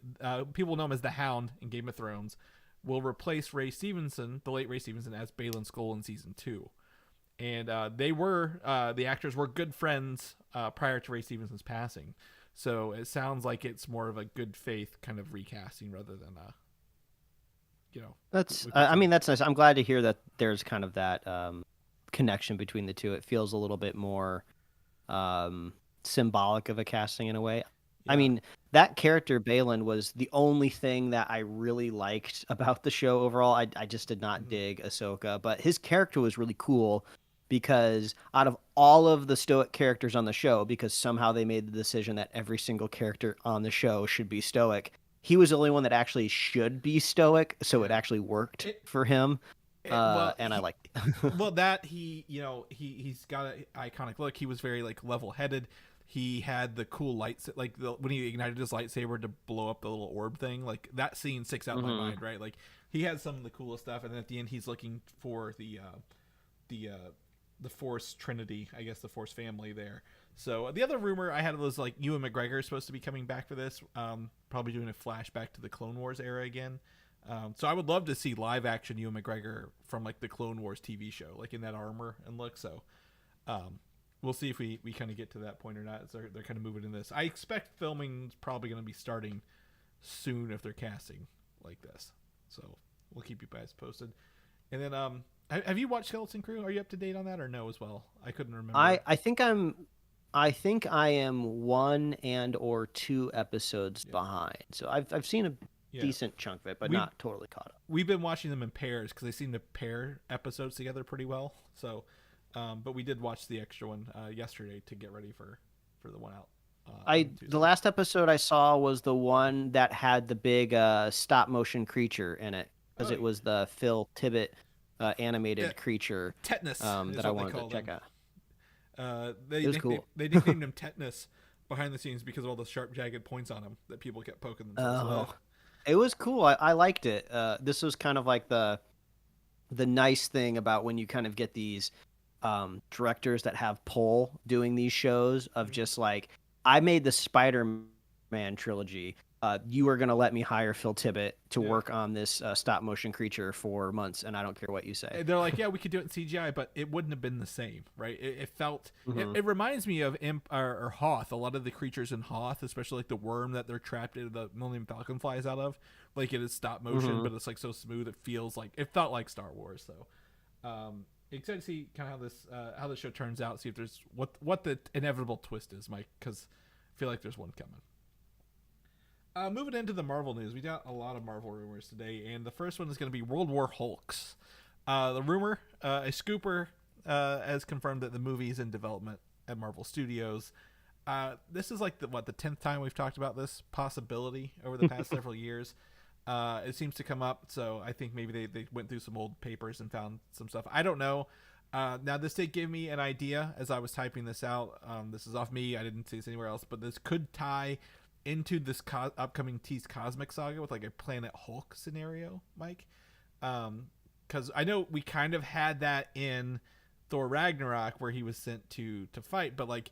people know him as the Hound in Game of Thrones, will replace Ray Stevenson, the late Ray Stevenson, as Baylan Skoll in Season 2. And the actors were good friends prior to Ray Stevenson's passing. So it sounds like it's more of a good faith kind of recasting rather than that's. I mean, that's nice. I'm glad to hear that there's kind of that connection between the two. It feels a little bit more symbolic of a casting in a way. I Yeah. mean, that character Balin was the only thing that I really liked about the show overall. I just did not dig Ahsoka, but his character was really cool because out of all of the stoic characters on the show, because somehow they made the decision that every single character on the show should be stoic, he was the only one that actually should be stoic, so it actually worked for him. And I like well, that he's got an iconic look. He was very like level-headed. He had the cool lights, like when he ignited his lightsaber to blow up the little orb thing. Like that scene sticks out in my mind, right? Like he had some of the coolest stuff, and then at the end, he's looking for the Force Trinity, I guess the Force family there. So the other rumor I had was like Ewan McGregor is supposed to be coming back for this, probably doing a flashback to the Clone Wars era again. So I would love to see live action Ewan McGregor from like the Clone Wars TV show, like in that armor and look. So we'll see if we kind of get to that point or not. So they're kind of moving in this. I expect filming's probably going to be starting soon if they're casting like this. So we'll keep you guys posted. And then have you watched Skeleton Crew? Are you up to date on that or no as well? I couldn't remember. I think I am 1 and or 2 episodes behind. So I've seen a decent chunk of it, but not totally caught up. We've been watching them in pairs because they seem to pair episodes together pretty well. So, but we did watch the extra one yesterday to get ready for the one out. The last episode I saw was the one that had the big stop motion creature in it, because it was the Phil Tippett animated creature Tetanus that I wanted to check out. It was cool. They nicknamed him Tetanus behind the scenes because of all the sharp, jagged points on him that people kept poking themselves with. It was cool. I liked it. This was kind of like the nice thing about when you kind of get these directors that have pull doing these shows of just like, I made the Spider-Man trilogy. You are going to let me hire Phil Tippett to work on this stop motion creature for months, and I don't care what you say. They're like, yeah, we could do it in CGI, but it wouldn't have been the same, right? It felt, it reminds me of or Hoth. A lot of the creatures in Hoth, especially like the worm that they're trapped in, the Millennium Falcon flies out of, like it is stop motion, but it's like so smooth. It felt like Star Wars. So, excited to see kind of how this show turns out. See if there's what the inevitable twist is, Mike, because I feel like there's one coming. Moving into the Marvel news, we got a lot of Marvel rumors today, and the first one is going to be World War Hulks. The rumor, a scooper has confirmed that the movie is in development at Marvel Studios. This is like the 10th time we've talked about this possibility over the past several years. It seems to come up, so I think maybe they went through some old papers and found some stuff. I don't know. Now, this did give me an idea as I was typing this out. This is off me. I didn't see this anywhere else, but this could tie into this upcoming teased Cosmic Saga with like a Planet Hulk scenario, Mike. Because I know we kind of had that in Thor Ragnarok where he was sent to fight, but like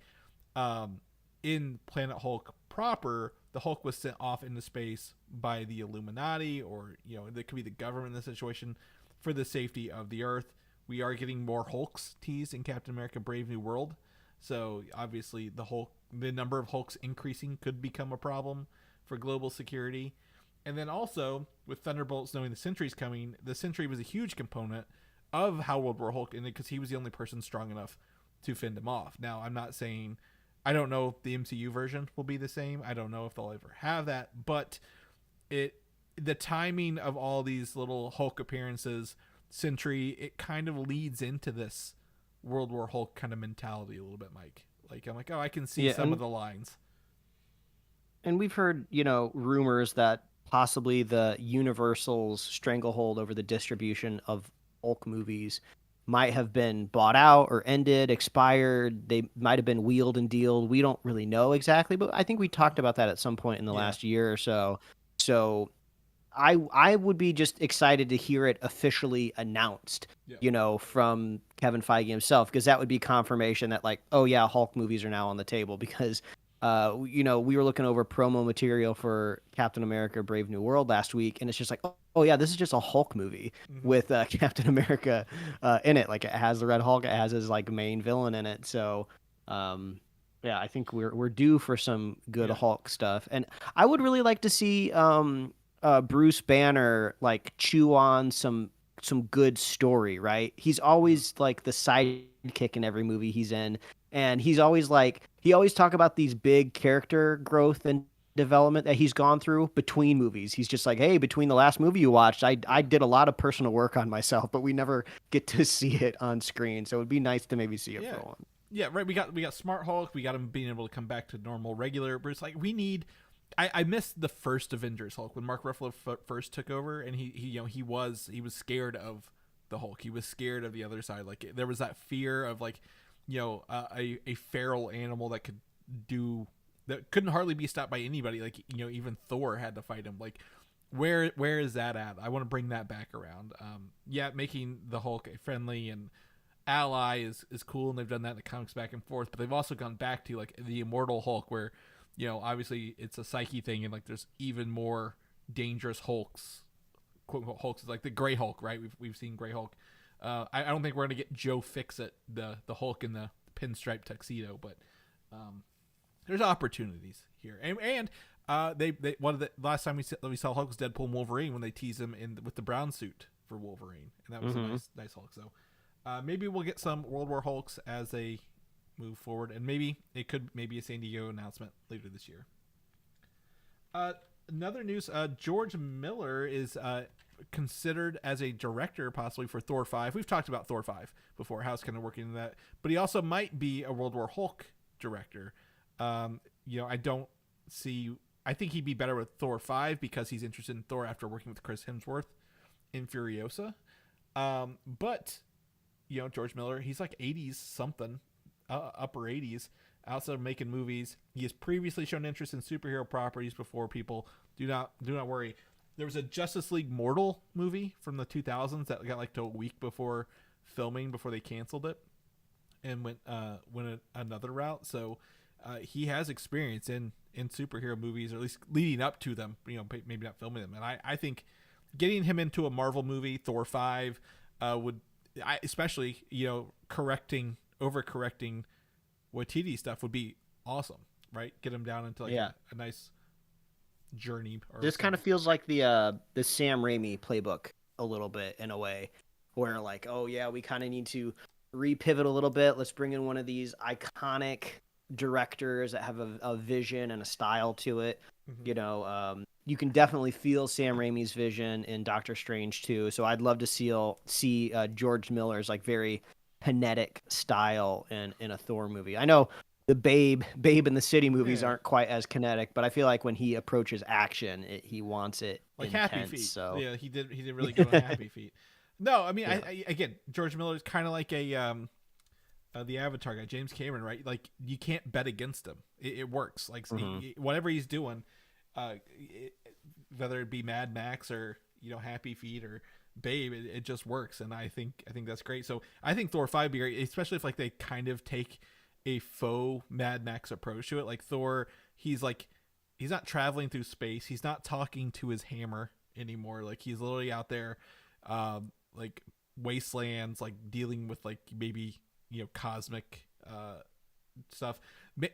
in Planet Hulk proper, the Hulk was sent off into space by the Illuminati, or that could be the government in this situation, for the safety of the Earth. We are getting more Hulks teased in Captain America: Brave New World. So obviously the number of Hulks increasing could become a problem for global security. And then also with Thunderbolts knowing the Sentry's coming, the Sentry was a huge component of how World War Hulk ended because he was the only person strong enough to fend him off. Now, I'm not saying, I don't know if the MCU version will be the same. I don't know if they'll ever have that, but the timing of all these little Hulk appearances, Sentry, it kind of leads into this World War Hulk kind of mentality a little bit, Mike. Like, I'm like, oh, I can see some of the lines. And we've heard, rumors that possibly the Universal's stranglehold over the distribution of Hulk movies might have been bought out or ended, expired. They might have been wheeled and dealed. We don't really know exactly, but I think we talked about that at some point in the last year or so. So I would be just excited to hear it officially announced, from Kevin Feige himself, because that would be confirmation that like, oh yeah, Hulk movies are now on the table, because we were looking over promo material for Captain America: Brave New World last week, and it's just like, oh yeah, this is just a Hulk movie with Captain America in it. Like, it has the Red Hulk, it has his like main villain in it. So yeah, I think we're due for some good Hulk stuff, and I would really like to see Bruce Banner like chew on some some good story, right? He's always like the sidekick in every movie he's in, and he always talk about these big character growth and development that he's gone through between movies. He's just like, hey, between the last movie you watched, I did a lot of personal work on myself, but we never get to see it on screen. So it'd be nice to maybe see it for one. Yeah, right. We got Smart Hulk. We got him being able to come back to normal, regular Bruce. Like we need. I missed the first Avengers Hulk when Mark Ruffalo first took over, and he was scared of the Hulk. He was scared of the other side. Like there was that fear of like, a feral animal that couldn't hardly be stopped by anybody. Like even Thor had to fight him. Like where is that at? I want to bring that back around. Making the Hulk a friendly and ally is cool, and they've done that in the comics back and forth. But they've also gone back to like the Immortal Hulk, where obviously it's a psyche thing, and like there's even more dangerous Hulks, quote unquote Hulks, like the Gray Hulk, right? We've seen Gray Hulk. I don't think we're gonna get Joe Fixit, the Hulk in the pinstripe tuxedo, but there's opportunities here, and they one of the last time we saw Hulk was Deadpool and Wolverine when they teased him with the brown suit for Wolverine, and that was a nice Hulk. So maybe we'll get some World War Hulks as they move forward, and maybe it could a San Diego announcement later this year. Another news, George Miller is considered as a director possibly for Thor 5. We've talked about Thor 5 before, how it's kind of working in that, but he also might be a World War Hulk director. I think he'd be better with Thor 5 because he's interested in Thor after working with Chris Hemsworth in Furiosa. But George Miller, he's like 80s something, upper 80s, outside of making movies. He has previously shown interest in superhero properties before. People do not worry. There was a Justice League Mortal movie from the 2000s that got like to a week before filming, before they canceled it, and went another route. So he has experience in superhero movies, or at least leading up to them, maybe not filming them. And I think getting him into a Marvel movie, Thor 5, especially overcorrecting Waititi stuff would be awesome, right? Get him down into a nice journey. This kind of feels like the Sam Raimi playbook a little bit, in a way, where like, oh yeah, we kind of need to repivot a little bit. Let's bring in one of these iconic directors that have a vision and a style to it. You can definitely feel Sam Raimi's vision in Doctor Strange too. So I'd love to see George Miller's like very kinetic style in a Thor movie. I know the Babe in the City movies aren't quite as kinetic, but I feel like when he approaches action, he wants it like intense, Happy Feet. So yeah, he did really good on Happy Feet. No, I mean, I again, George Miller is kind of like the Avatar guy, James Cameron, right? Like you can't bet against him. It works. Like whatever he's doing, whether it be Mad Max or Happy Feet or Babe, it just works, and I think that's great. So I think Thor 5 would be great, especially if like they kind of take a faux Mad Max approach to it. Like Thor, he's not traveling through space, he's not talking to his hammer anymore. Like he's literally out there, like wastelands, like dealing with like maybe cosmic stuff.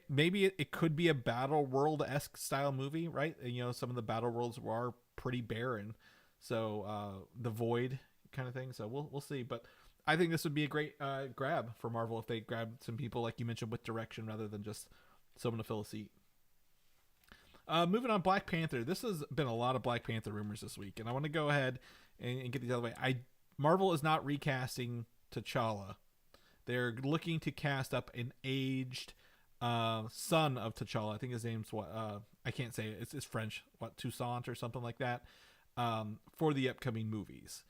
Maybe it could be a Battle World-esque style movie, right? Some of the Battle Worlds are pretty barren. So the Void kind of thing. So we'll see. But I think this would be a great grab for Marvel if they grab some people, like you mentioned, with direction rather than just someone to fill a seat. Moving on, Black Panther. This has been a lot of Black Panther rumors this week, and I want to go ahead and get these out of the way. Marvel is not recasting T'Challa. They're looking to cast up an aged son of T'Challa. I think his name's I can't say it. It's French. Toussaint or something like that. For the upcoming movies.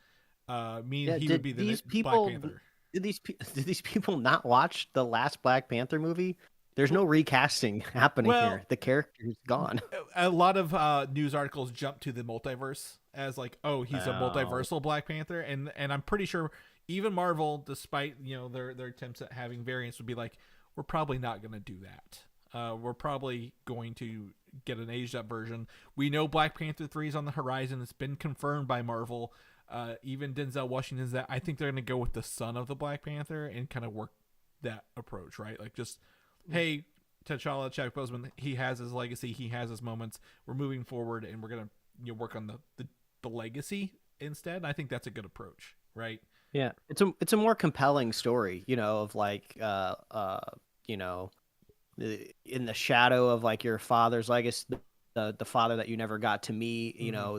He would be the next Black Panther. Did these people not watch the last Black Panther movie? There's no recasting happening here. The character's gone. A lot of news articles jump to the multiverse as like, oh, he's a multiversal Black Panther, and I'm pretty sure even Marvel, despite their attempts at having variants, would be like, we're probably not going to do that. We're probably going to get an aged up version. We know Black Panther 3 is on the horizon. It's been confirmed by Marvel. Even Denzel Washington's that. I think they're going to go with the son of the Black Panther and kind of work that approach, right? Like just, hey, T'Challa, Chadwick Boseman, he has his legacy, he has his moments. We're moving forward, and we're going to work on the legacy instead. I think that's a good approach. right? Yeah, it's a more compelling story, of like you know, in the shadow of like your father's legacy, the father that you never got to meet,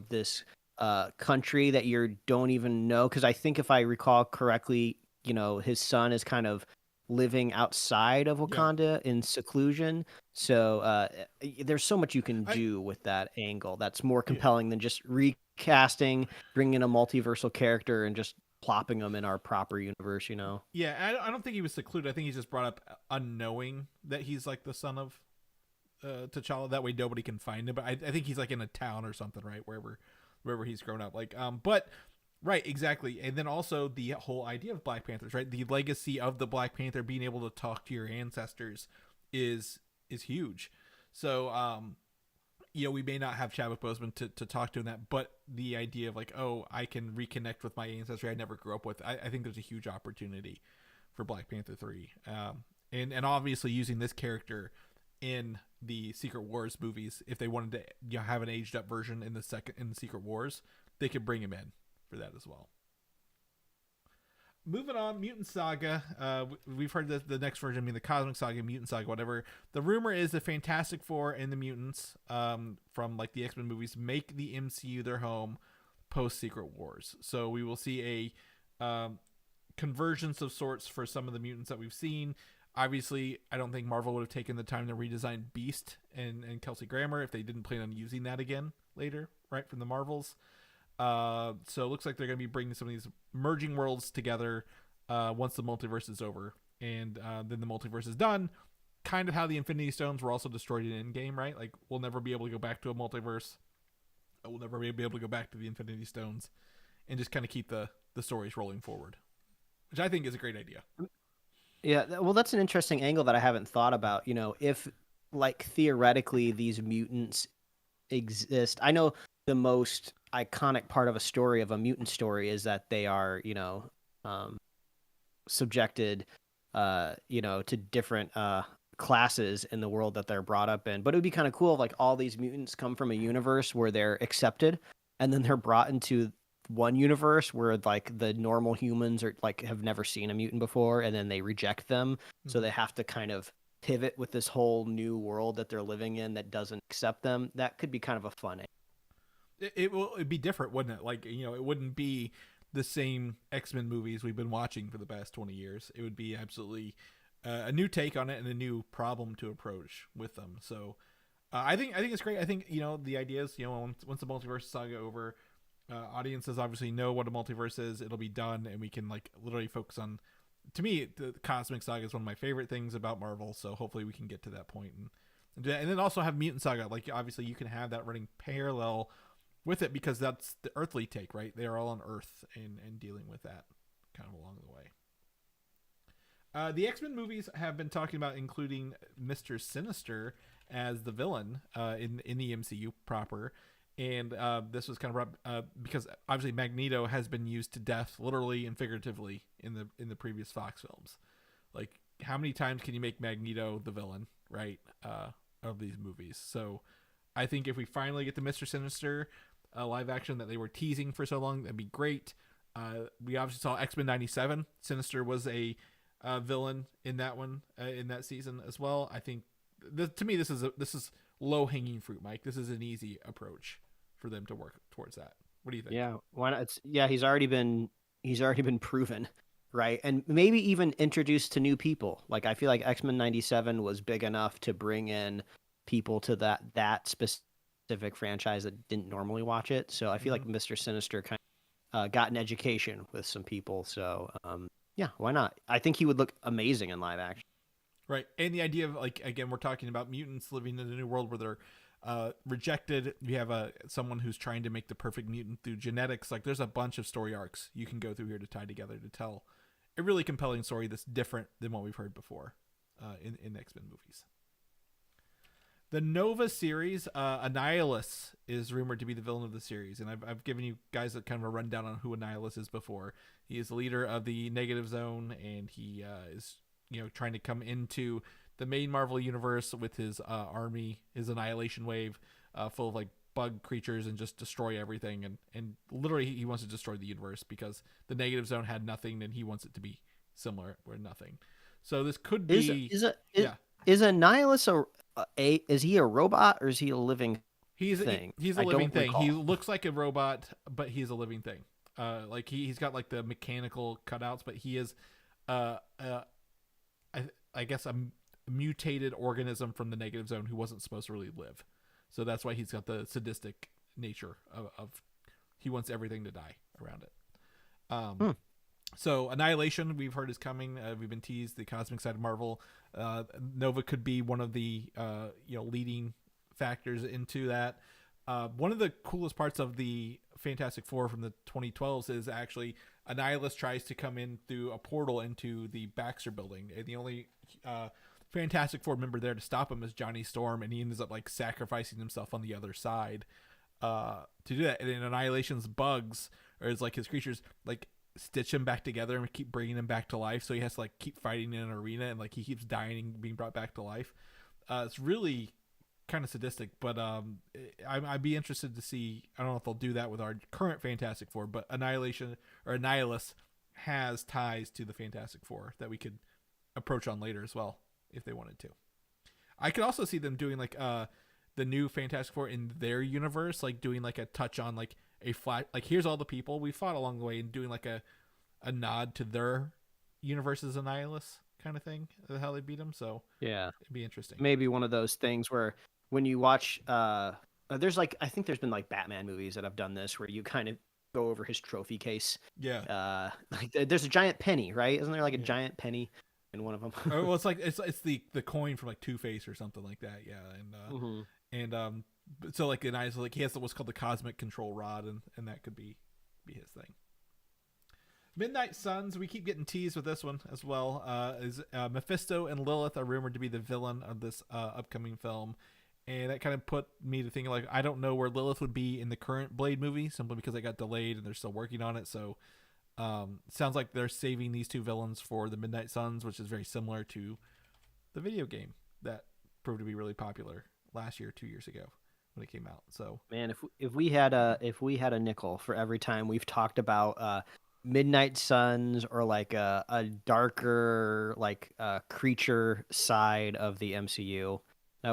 this country that you don't even know. Because I think if I recall correctly, his son is kind of living outside of Yeah. Wakanda in seclusion. So there's so much you can I do with that angle that's more yeah. compelling than just recasting, bringing in a multiversal character, and just plopping them in our proper universe. Yeah, I don't think he was secluded. I think he's just brought up unknowing that he's like the son of T'Challa. That way nobody can find him. But I think he's like in a town or something, right? Wherever he's grown up. But right, exactly. And then also the whole idea of Black Panthers, right? The legacy of the Black Panther being able to talk to your ancestors is huge. So we may not have Chadwick Boseman to talk to in that, but the idea of like, oh, I can reconnect with my ancestry I never grew up with. I think there's a huge opportunity for Black Panther 3. And obviously using this character in the Secret Wars movies, if they wanted to have an aged up version in the Secret Wars, they could bring him in for that as well. Moving on, Mutant Saga. We've heard the next version, the Cosmic Saga, Mutant Saga, whatever. The rumor is the Fantastic Four and the mutants from like the X-Men movies make the MCU their home post Secret Wars. So we will see a convergence of sorts for some of the mutants that we've seen. Obviously, I don't think Marvel would have taken the time to redesign Beast and Kelsey Grammer if they didn't plan on using that again later, right, from the Marvels. So it looks like they're going to be bringing some of these merging worlds together once the multiverse is over. And then the multiverse is done. Kind of how the Infinity Stones were also destroyed in Endgame, right? Like, we'll never be able to go back to a multiverse. We'll never be able to go back to the Infinity Stones and just kind of keep the stories rolling forward, which I think is a great idea. Yeah, well, that's an interesting angle that I haven't thought about. If like theoretically these mutants exist, I know the most iconic part of a story of a mutant story is that they are, subjected, to different classes in the world that they're brought up in. But it would be kind of cool if like all these mutants come from a universe where they're accepted, and then they're brought into one universe where like the normal humans are like have never seen a mutant before, and then they reject them, so they have to kind of pivot with this whole new world that they're living in that doesn't accept them. That could be kind of a fun. It'd be different, wouldn't it? Like, it wouldn't be the same X-Men movies we've been watching for the past 20 years. It would be absolutely a new take on it and a new problem to approach with them. So I think it's great. I think the idea is once the multiverse saga over, audiences obviously know what a multiverse is. It'll be done, and we can like literally focus on. To me, the Cosmic Saga is one of my favorite things about Marvel. So hopefully we can get to that point and then also have Mutant Saga. Like, obviously you can have that running parallel with it because that's the earthly take, right? They're all on Earth and dealing with that kind of along the way. The X-Men movies have been talking about including Mr. Sinister as the villain in the MCU proper. And this was kind of because obviously Magneto has been used to death, literally and figuratively, in the previous Fox films. Like, how many times can you make Magneto the villain, right, of these movies? So I think if we finally get the Mr. Sinister live action that they were teasing for so long, that'd be great. We obviously saw X-Men 97. Sinister was a villain in that one, in that season as well. I think to me this is low hanging fruit, Mike. This is an easy approach for them to work towards that. What do you think? Yeah, why not? He's already been proven, right? And maybe even introduced to new people. Like, I feel like X-Men 97 was big enough to bring in people to that specific franchise that didn't normally watch it. So I feel like Mr. Sinister kind of got an education with some people. So yeah, why not? I think he would look amazing in live action. Right. And the idea of, like, again, we're talking about mutants living in a new world where they're rejected. You have someone who's trying to make the perfect mutant through genetics. Like, there's a bunch of story arcs you can go through here to tie together to tell a really compelling story that's different than what we've heard before in X-Men movies. The Nova series, Annihilus is rumored to be the villain of the series, and I've given you guys kind of a rundown on who Annihilus is before. He is the leader of the Negative Zone, and he is trying to come into the main Marvel universe with his army, his Annihilation Wave, full of like bug creatures and just destroy everything. And literally he wants to destroy the universe because the negative zone had nothing and he wants it to be similar or nothing. So this could be is Annihilus is he a robot or is he a living thing? He's a living thing. He looks like a robot, but he's a living thing. Like he's got like the mechanical cutouts, but he is I guess a mutated organism from the negative zone who wasn't supposed to really live. So that's why he's got the sadistic nature of he wants everything to die around it. So Annihilation, we've heard is coming. We've been teased the cosmic side of Marvel. Nova could be one of the leading factors into that. One of the coolest parts of the Fantastic Four from the 2012s is actually Annihilus tries to come in through a portal into the Baxter building. And the only Fantastic Four member there to stop him is Johnny Storm, and he ends up like sacrificing himself on the other side to do that. And then Annihilation's bugs, or his creatures, like stitch him back together and keep bringing him back to life. So he has to like keep fighting in an arena, and like he keeps dying and being brought back to life. It's really kind of sadistic, but I'd be interested to see. I don't know if they'll do that with our current Fantastic Four, but Annihilation or Annihilus has ties to the Fantastic Four that we could approach on later as well if they wanted to. I could also see them doing like the new Fantastic Four in their universe, like doing like a touch on like a flat, like here's all the people we fought along the way, and doing like a nod to their universe's Annihilus kind of thing, how they beat him. So yeah, it'd be interesting. Maybe one of those things where when you watch there's like, I think there's been like Batman movies that have done this where you kind of go over his trophy case. Yeah. Like there's a giant penny, right? Isn't there like a giant penny in one of them? Well, it's like it's the coin from like Two-Face or something like that. Yeah. And so like an eyes, like he has what's called the Cosmic Control Rod, and that could be his thing. Midnight Suns, we keep getting teased with this one as well. Is Mephisto and Lilith are rumored to be the villain of this upcoming film. And that kind of put me to thinking, like, I don't know where Lilith would be in the current Blade movie, simply because it got delayed and they're still working on it. So sounds like they're saving these two villains for the Midnight Suns, which is very similar to the video game that proved to be really popular last year, 2 years ago when it came out. So man, if we had a nickel for every time we've talked about Midnight Suns or like a darker like creature side of the MCU,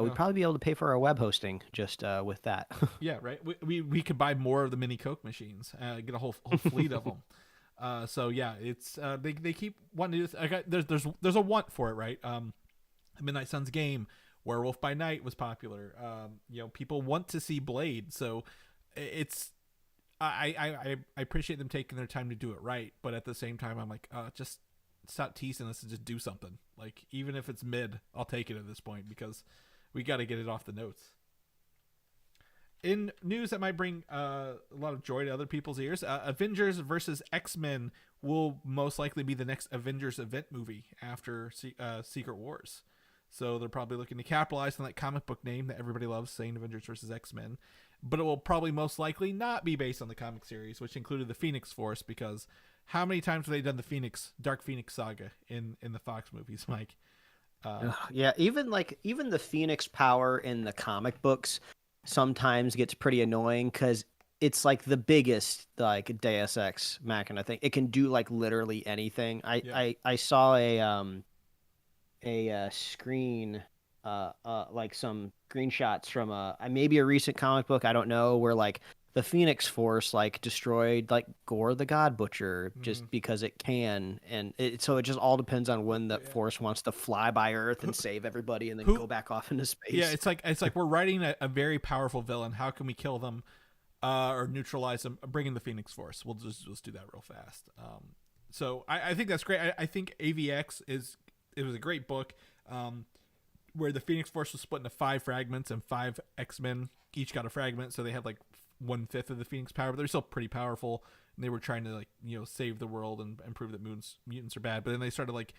we'd probably be able to pay for our web hosting just with that. Yeah, right. We could buy more of the mini Coke machines, get a whole fleet of them. So yeah, it's they keep wanting to do this. There's a want for it, right? Midnight Suns game, Werewolf by Night was popular. People want to see Blade, so it's I appreciate them taking their time to do it right, but at the same time, I'm like, just stop teasing us and just do something. Like even if it's mid, I'll take it at this point because we got to get it off the notes. In news that might bring a lot of joy to other people's ears, Avengers versus X-Men will most likely be the next Avengers event movie after Secret Wars. So they're probably looking to capitalize on that comic book name that everybody loves, saying Avengers versus X-Men. But it will probably most likely not be based on the comic series, which included the Phoenix Force, because how many times have they done the Dark Phoenix saga in the Fox movies, Mike? Yeah, even the Phoenix power in the comic books sometimes gets pretty annoying because it's like the biggest like Deus Ex Machina thing. It can do like literally anything. I saw a screen like some screenshots from maybe a recent comic book, I don't know, where like the Phoenix Force like destroyed like Gore the God Butcher just because it can, and so it just all depends on when the Force wants to fly by Earth and save everybody and then go back off into space. Yeah, it's like we're writing a very powerful villain. How can we kill them or neutralize them? Bring in the Phoenix Force. We'll just do that real fast. So I think that's great. I think AVX it was a great book where the Phoenix Force was split into 5 fragments and 5 X-Men each got a fragment, so they had like 1/5 of the Phoenix power, but they're still pretty powerful, and they were trying to save the world and prove that mutants are bad. But then they started like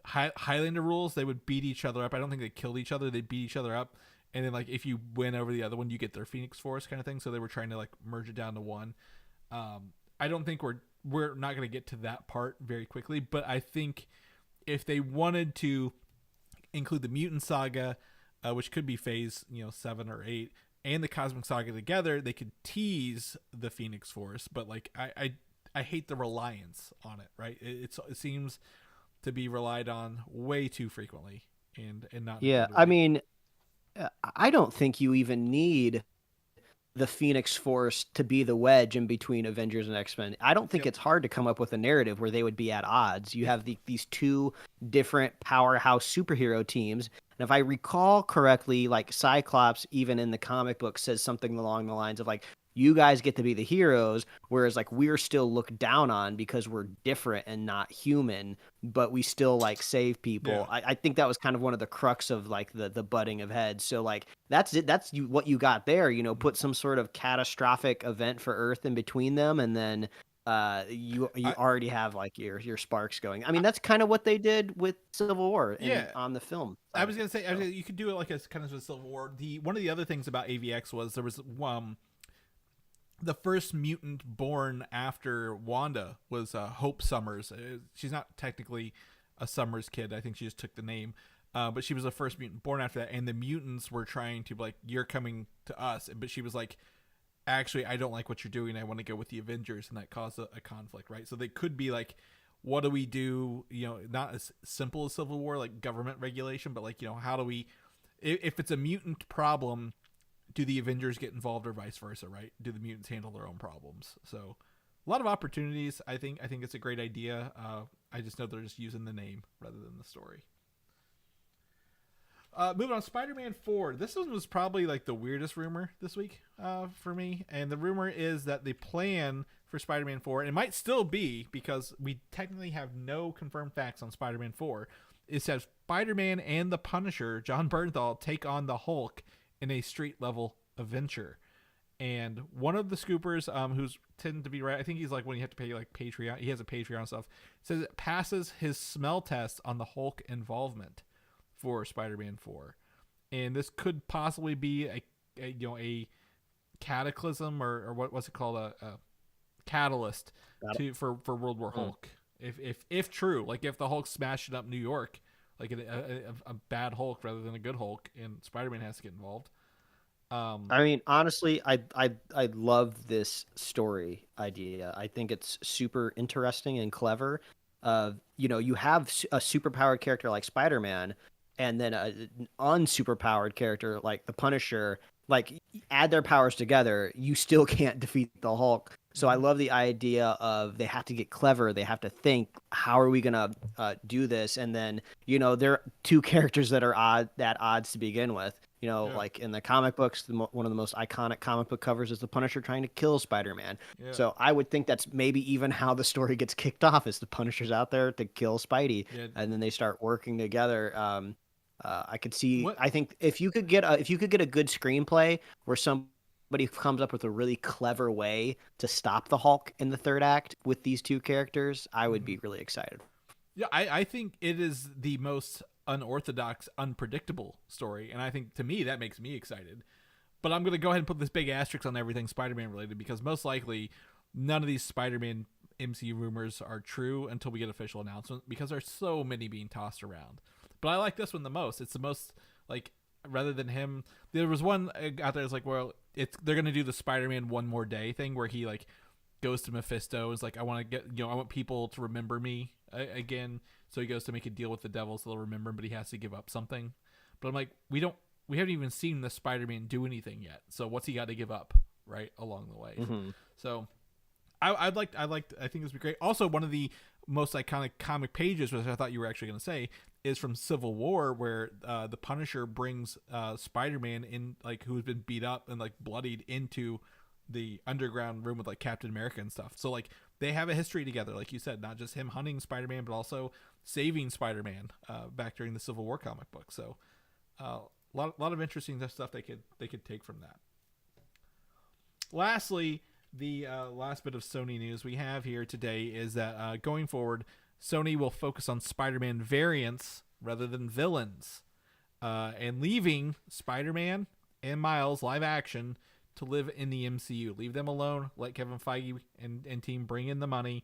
Highlander rules. They would beat each other up. I don't think they killed each other. They beat each other up, and then like if you win over the other one, you get their Phoenix Force kind of thing. So they were trying to like merge it down to one. I don't think we're not going to get to that part very quickly, but I think if they wanted to include the Mutant Saga, which could be phase 7 or 8, and the Cosmic Saga together, they could tease the Phoenix Force, but like I hate the reliance on it, right? It seems to be relied on way too frequently and not in a Yeah, good I way. mean, I don't think you even need the Phoenix Force to be the wedge in between Avengers and X-Men. I don't think Yep. it's hard to come up with a narrative where they would be at odds. You have these two different powerhouse superhero teams. And if I recall correctly, like Cyclops, even in the comic book, says something along the lines of like, you guys get to be the heroes, whereas like we're still looked down on because we're different and not human, but we still like save people. Yeah. I think that was kind of one of the crux of like the butting of heads. So like that's it. That's what you got there. Put some sort of catastrophic event for Earth in between them, and then you I, already have like your sparks going. I mean, that's kind of what they did with Civil War yeah. on the film I side was of gonna it. say So. you could do it like a kind of a Civil War. One of the other things about AVX was there was the first mutant born after Wanda was Hope Summers. She's not technically a Summers kid. I think she just took the name. But she was the first mutant born after that. And the mutants were trying to, like, you're coming to us. But she was like, actually, I don't like what you're doing. I want to go with the Avengers. And that caused a conflict, right? So they could be like, what do we do? Not as simple as Civil War, like government regulation, but like, how do we, if it's a mutant problem, do the Avengers get involved or vice versa, right? Do the mutants handle their own problems? So a lot of opportunities. I think it's a great idea. I just know they're just using the name rather than the story. Moving on, Spider-Man 4. This one was probably like the weirdest rumor this week for me. And the rumor is that the plan for Spider-Man 4, and it might still be because we technically have no confirmed facts on Spider-Man 4, is that Spider-Man and the Punisher, John Bernthal, take on the Hulk in a street level adventure. And one of the scoopers, who's tended to be right, I think he's like when you have to pay like Patreon, he has a Patreon stuff, says it passes his smell test on the Hulk involvement for Spider-Man 4. And this could possibly be a cataclysm or what's it called, a catalyst for World War Hulk. If true, like if the Hulk smashing up New York, like a bad Hulk rather than a good Hulk, and Spider-Man has to get involved. I mean, honestly, I love this story idea. I think it's super interesting and clever. You have a superpowered character like Spider-Man, and then an unsuperpowered character like the Punisher. Like, add their powers together, you still can't defeat the Hulk. So I love the idea of they have to get clever. They have to think, how are we gonna do this? And then there are two characters that are at odds to begin with. Yeah. Like in the comic books, one of the most iconic comic book covers is the Punisher trying to kill Spider-Man. Yeah. So I would think that's maybe even how the story gets kicked off, is the Punisher's out there to kill Spidey, Yeah. and then they start working together. I could see. What- I think if you could get a good screenplay where somebody comes up with a really clever way to stop the Hulk in the third act with these two characters, I would be really excited. Yeah, I think it is the most unorthodox, unpredictable story, and I think to me that makes me excited. But I'm gonna go ahead and put this big asterisk on everything Spider-Man related, because most likely none of these Spider-Man MCU rumors are true until we get official announcement, because there's so many being tossed around. But I like this one the most. It's the most, like, rather than him, there was one out there that's like, well, they're gonna do the Spider-Man One More Day thing where he like goes to Mephisto, is like, I want to get, I want people to remember me again. So he goes to make a deal with the devil so they'll remember him, but he has to give up something. But I'm like, we haven't even seen the Spider-Man do anything yet. So what's he got to give up, right, along the way? Mm-hmm. So I think this would be great. Also, one of the most iconic comic pages, which I thought you were actually going to say, is from Civil War, where the Punisher brings Spider-Man in, like, who's been beat up and like bloodied, into the underground room with like Captain America and stuff. So like they have a history together, like you said, not just him hunting Spider-Man, but also saving Spider-Man back during the Civil War comic book. So a lot of interesting stuff they could take from that. Lastly, the last bit of Sony news we have here today is that going forward, Sony will focus on Spider-Man variants rather than villains, and leaving Spider-Man and Miles live action to live in the MCU. Leave them alone. Let Kevin Feige and team bring in the money,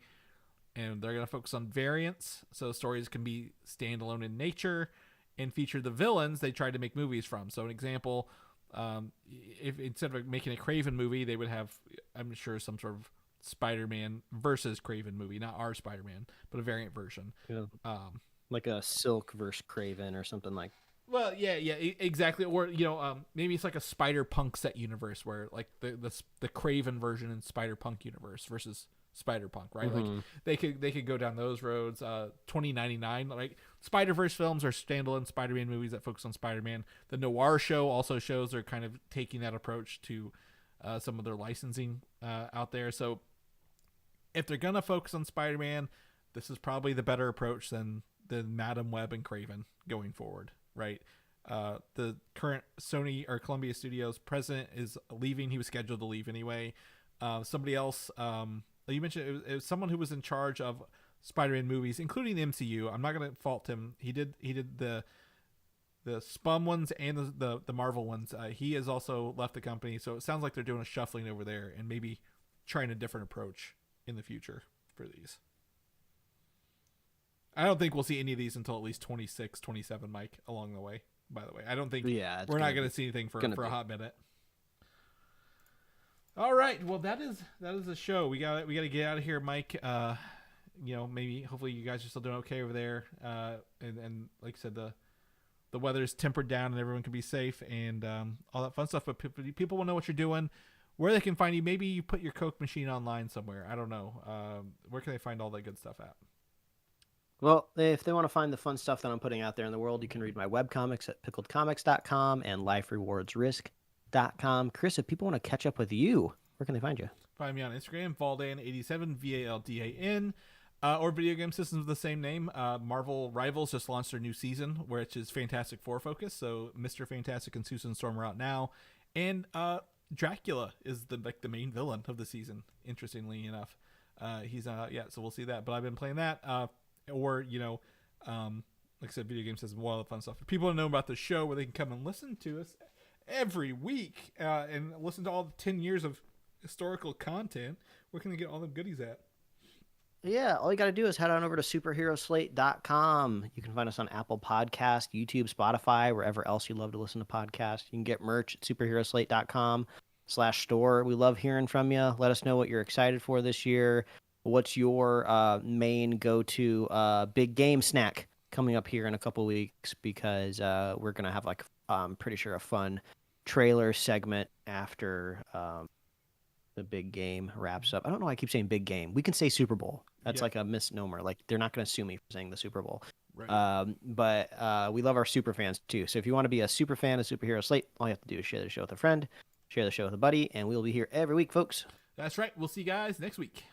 and they're going to focus on variants, so stories can be standalone in nature and feature the villains they tried to make movies from. So an example, If instead of making a Craven movie, they would have, I'm sure, some sort of Spider-Man versus Craven movie, not our Spider-Man, but a variant version. Yeah. Like a Silk versus Craven or something like. Well, yeah, exactly. Or maybe it's like a Spider-Punk set universe where like the Craven version in Spider-Punk universe versus Spider-Punk, right? Mm-hmm. Like they could go down those roads. 2099, like Spider-Verse films are standalone Spider-Man movies that focus on Spider-Man. The Noir show also shows they're kind of taking that approach to some of their licensing out there. So if they're gonna focus on Spider-Man, this is probably the better approach than Madam Web and Craven going forward, right? The current Sony or Columbia Studios president is leaving. He was scheduled to leave anyway. Somebody else, you mentioned it was someone who was in charge of Spider-Man movies, including the MCU. I'm not going to fault him. He did the Spum ones and the Marvel ones. He has also left the company, so it sounds like they're doing a shuffling over there and maybe trying a different approach in the future for these. I don't think we'll see any of these until at least 26, 27, Mike, along the way, by the way. I don't think we're not going to see anything for a hot minute. All right. Well, that is the show. We got to get out of here, Mike. Maybe hopefully you guys are still doing okay over there. And like I said, the weather's tempered down and everyone can be safe and all that fun stuff. But people will know what you're doing, where they can find you. Maybe you put your Coke machine online somewhere. I don't know. Where can they find all that good stuff at? Well, if they want to find the fun stuff that I'm putting out there in the world, you can read my webcomics at pickledcomics.com and liferewardsrisk.com. Chris, if people want to catch up with you, where can they find you? Find me on Instagram, Valdan87, VALDAN, or Video Game Systems of the same name. Marvel Rivals just launched their new season, which is Fantastic Four focus. So Mr. Fantastic and Susan Storm are out now. And Dracula is the main villain of the season, interestingly enough. He's so we'll see that. But I've been playing that. Or, like I said, Video Game Systems, all the fun stuff. If people don't know about the show where they can come and listen to us every week and listen to all the 10 years of historical content, where can they get all the goodies at? Yeah, all you got to do is head on over to superheroslate.com. You can find us on Apple Podcast, YouTube, Spotify, wherever else you love to listen to podcasts. You can get merch at superheroslate.com/store. We love hearing from you. Let us know what you're excited for this year. What's your main go-to big game snack coming up here in a couple weeks? Because we're going to have, I'm pretty sure, a fun trailer segment after the big game wraps up. I don't know why I keep saying big game. We can say Super Bowl. That's like a misnomer. Like, they're not going to sue me for saying the Super Bowl. Right. But we love our super fans, too. So if you want to be a super fan of Superhero Slate, all you have to do is share the show with a friend, share the show with a buddy, and we'll be here every week, folks. That's right. We'll see you guys next week.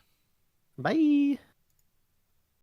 Bye.